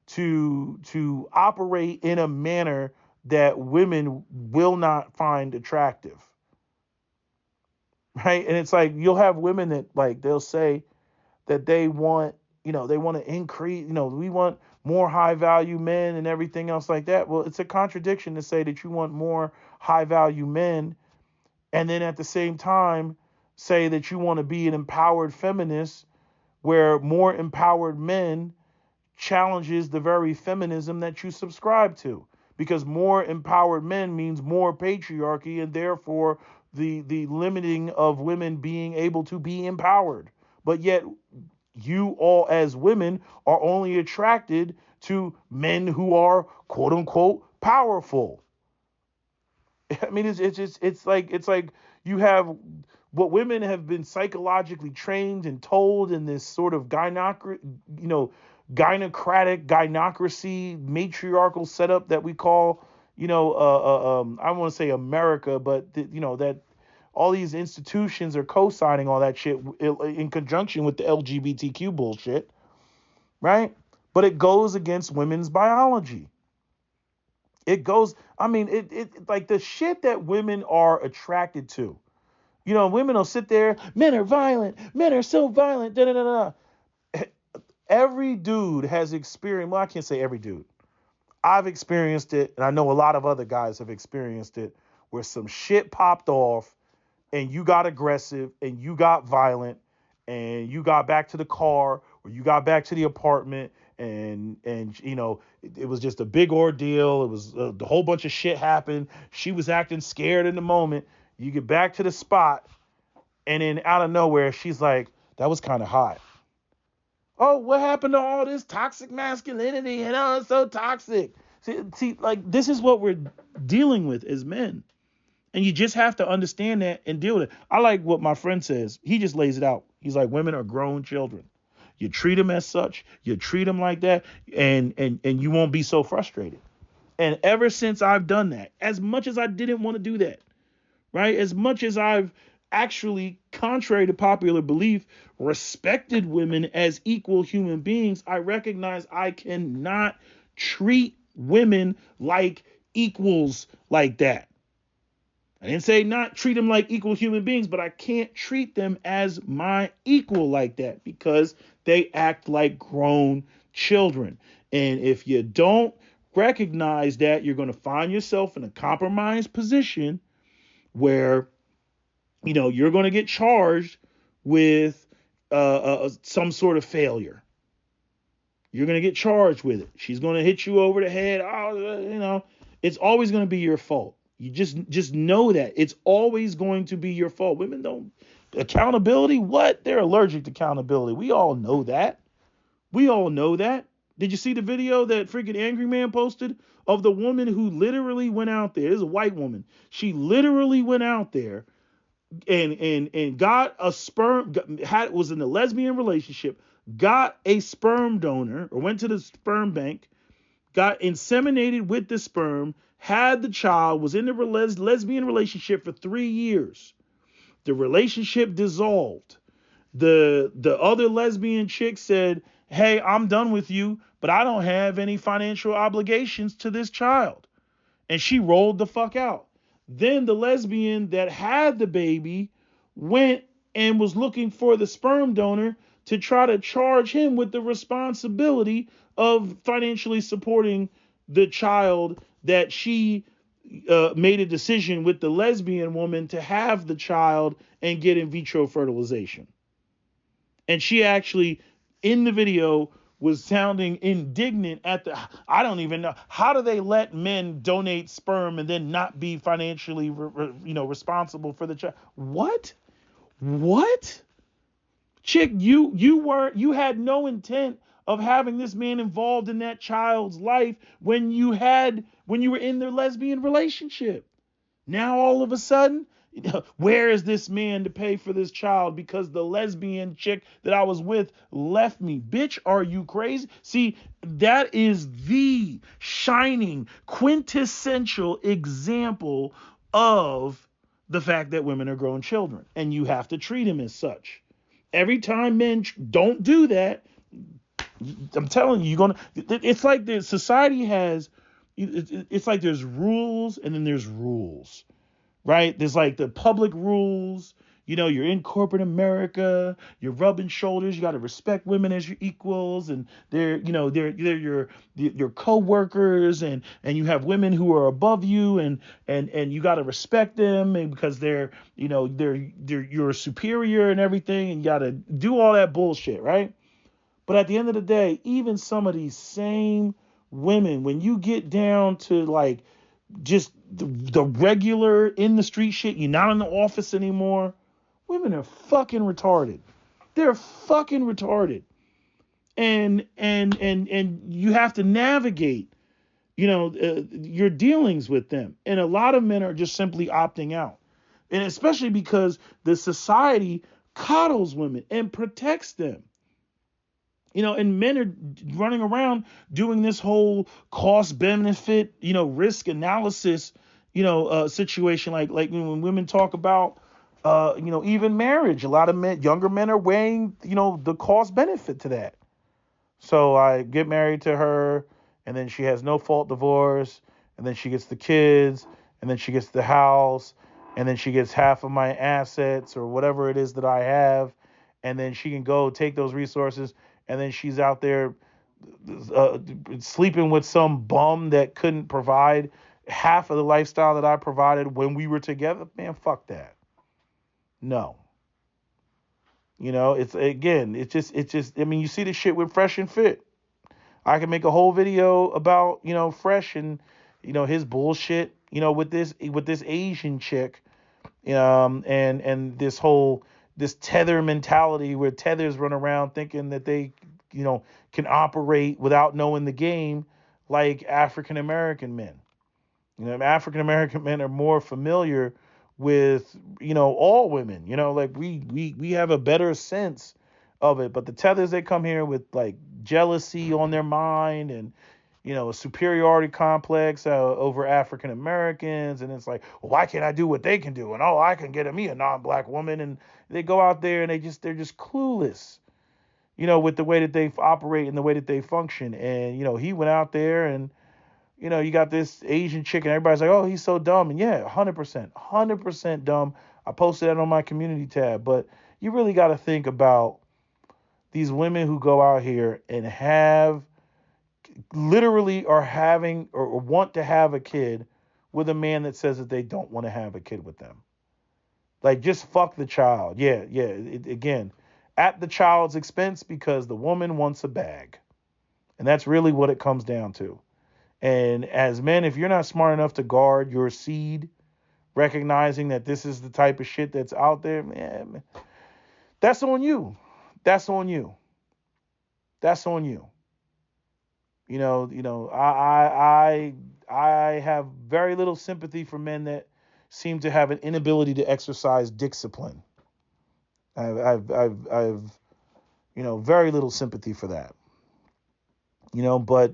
to operate in a manner that women will not find attractive. Right? And it's like you'll have women that like they'll say that they want to increase, we want more high value men and everything else like that. Well, it's a contradiction to say that you want more high value men and then at the same time say that you want to be an empowered feminist where more empowered men challenges the very feminism that you subscribe to. because more empowered men means more patriarchy, and therefore the limiting of women being able to be empowered. But yet you all as women are only attracted to men who are quote unquote powerful. I mean, it's like you have what women have been psychologically trained and told in this sort of gynocratic gynocracy matriarchal setup that we call, I don't want to say America, but that all these institutions are co-signing all that shit in conjunction with the LGBTQ bullshit, right? But it goes against women's biology. It goes, I mean, it like the shit that women are attracted to. Women will sit there, men are violent, men are so violent, da da da da. Every dude has experienced, well, I can't say every dude. I've experienced it, and I know a lot of other guys have experienced it, where some shit popped off and you got aggressive and you got violent and you got back to the car or you got back to the apartment and it was just a big ordeal. It was the whole bunch of shit happened. She was acting scared in the moment. You get back to the spot and then out of nowhere, she's like, that was kind of hot. Oh, what happened to all this toxic masculinity? It's so toxic. See, like this is what we're dealing with as men. And you just have to understand that and deal with it. I like what my friend says. He just lays it out. He's like, women are grown children. You treat them as such. You treat them like that. And you won't be so frustrated. And ever since I've done that, as much as I didn't want to do that, right? As much as I've actually, contrary to popular belief, respected women as equal human beings, I recognize I cannot treat women like equals like that. I didn't say not treat them like equal human beings, but I can't treat them as my equal like that because they act like grown children. And if you don't recognize that, you're going to find yourself in a compromised position where, you're going to get charged with some sort of failure. You're going to get charged with it. She's going to hit you over the head. It's always going to be your fault. You just know that it's always going to be your fault. Women don't accountability. What? They're allergic to accountability. We all know that. Did you see the video that freaking Angry Man posted of the woman who literally went out there? This is a white woman. She literally went out there and got a sperm, was in a lesbian relationship, got a sperm donor or went to the sperm bank, got inseminated with the sperm, had the child, was in a lesbian relationship for 3 years. The relationship dissolved. The other lesbian chick said, hey, I'm done with you, but I don't have any financial obligations to this child. And she rolled the fuck out. Then the lesbian that had the baby went and was looking for the sperm donor to try to charge him with the responsibility of financially supporting the child that she made a decision with the lesbian woman to have the child and get in vitro fertilization. And she actually, in the video, was sounding indignant at I don't even know. How do they let men donate sperm and then not be financially, responsible for the child? What? Chick, you had no intent of having this man involved in that child's life when you were in their lesbian relationship. Now all of a sudden, where is this man to pay for this child because the lesbian chick that I was with left me? Bitch, are you crazy? See, that is the shining quintessential example of the fact that women are grown children, and you have to treat them as such. Every time men don't do that, I'm telling you, it's like the society has, it's like there's rules and then there's rules, right? There's like the public rules, you're in corporate America, you're rubbing shoulders, you got to respect women as your equals, and they're your co-workers, and you have women who are above you, and you got to respect them, and because they're you're superior and everything, and you got to do all that bullshit, right? But at the end of the day, even some of these same women, when you get down to like just the regular in the street shit, you're not in the office anymore. Women are fucking retarded. They're fucking retarded. And you have to navigate, your dealings with them. And a lot of men are just simply opting out. And especially because the society coddles women and protects them. And men are running around doing this whole cost benefit, risk analysis, situation. Like when women talk about, even marriage, a lot of men, younger men are weighing, the cost benefit to that. So I get married to her, and then she has no fault divorce, and then she gets the kids, and then she gets the house, and then she gets half of my assets or whatever it is that I have, and then she can go take those resources, and then she's out there sleeping with some bum that couldn't provide half of the lifestyle that I provided when we were together. Man, fuck that. No. It's just, I mean, you see the shit with Fresh and Fit. I can make a whole video about, Fresh and, his bullshit, with this Asian chick, and this tether mentality where tethers run around thinking that they, can operate without knowing the game like African American men. African American men are more familiar with, all women, like we have a better sense of it. But the tethers, they come here with like jealousy on their mind and, a superiority complex over African Americans. And it's like, well, why can't I do what they can do? And, oh, I can get me a non-black woman. And they go out there and they're just clueless, with the way that they operate and the way that they function. And, he went out there and, you got this Asian chick and everybody's like, oh, he's so dumb. And yeah, 100% dumb. I posted that on my community tab. But you really got to think about these women who go out here and have literally are having or want to have a kid with a man that says that they don't want to have a kid with them. Like, just fuck the child. Yeah. Again, at the child's expense because the woman wants a bag. And that's really what it comes down to. And as men, if you're not smart enough to guard your seed, recognizing that this is the type of shit that's out there, man, that's on you. That's on you. That's on you. I have very little sympathy for men that seem to have an inability to exercise discipline. I've very little sympathy for that. But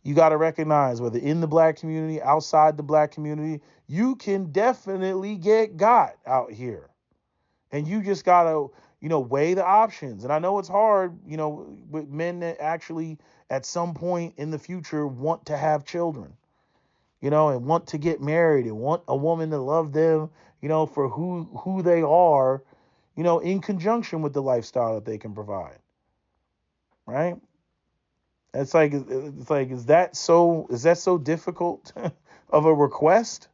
you got to recognize whether in the black community, outside the black community, you can definitely get got out here. And you just got to, weigh the options. And I know it's hard, with men that actually at some point in the future want to have children, and want to get married and want a woman to love them, for who they are, in conjunction with the lifestyle that they can provide. Right? It's like, is that so difficult of a request?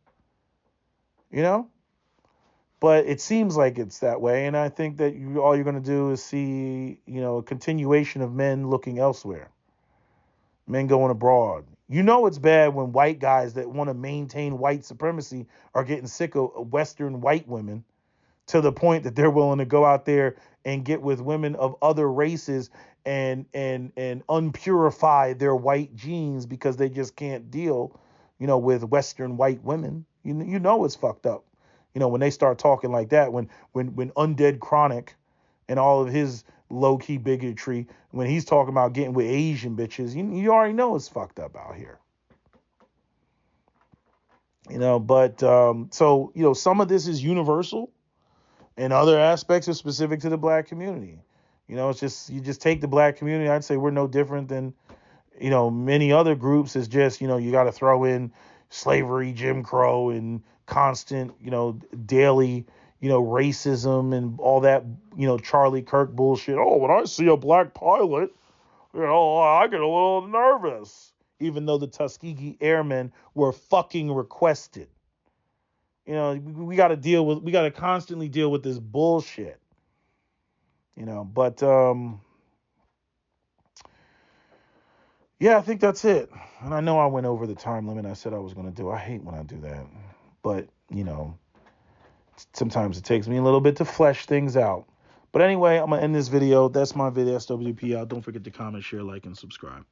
But it seems like it's that way. And I think that all you're going to do is see, a continuation of men looking elsewhere, men going abroad. It's bad when white guys that want to maintain white supremacy are getting sick of Western white women to the point that they're willing to go out there and get with women of other races and unpurify their white genes because they just can't deal, with Western white women. It's fucked up. When they start talking like that, when Undead Chronic and all of his low-key bigotry, when he's talking about getting with Asian bitches, you already know it's fucked up out here. But so some of this is universal and other aspects are specific to the black community. It's just, you just take the black community. I'd say we're no different than, many other groups. It's just, you got to throw in slavery, Jim Crow, and constant, daily, racism and all that, Charlie Kirk bullshit. Oh, when I see a black pilot, I get a little nervous, even though the Tuskegee Airmen were fucking requested. We got to constantly deal with this bullshit. But Yeah, I think that's it. And I know I went over the time limit I said I was going to do. I hate when I do that. But, sometimes it takes me a little bit to flesh things out. But anyway, I'm going to end this video. That's my video. SWP out. Don't forget to comment, share, like, and subscribe.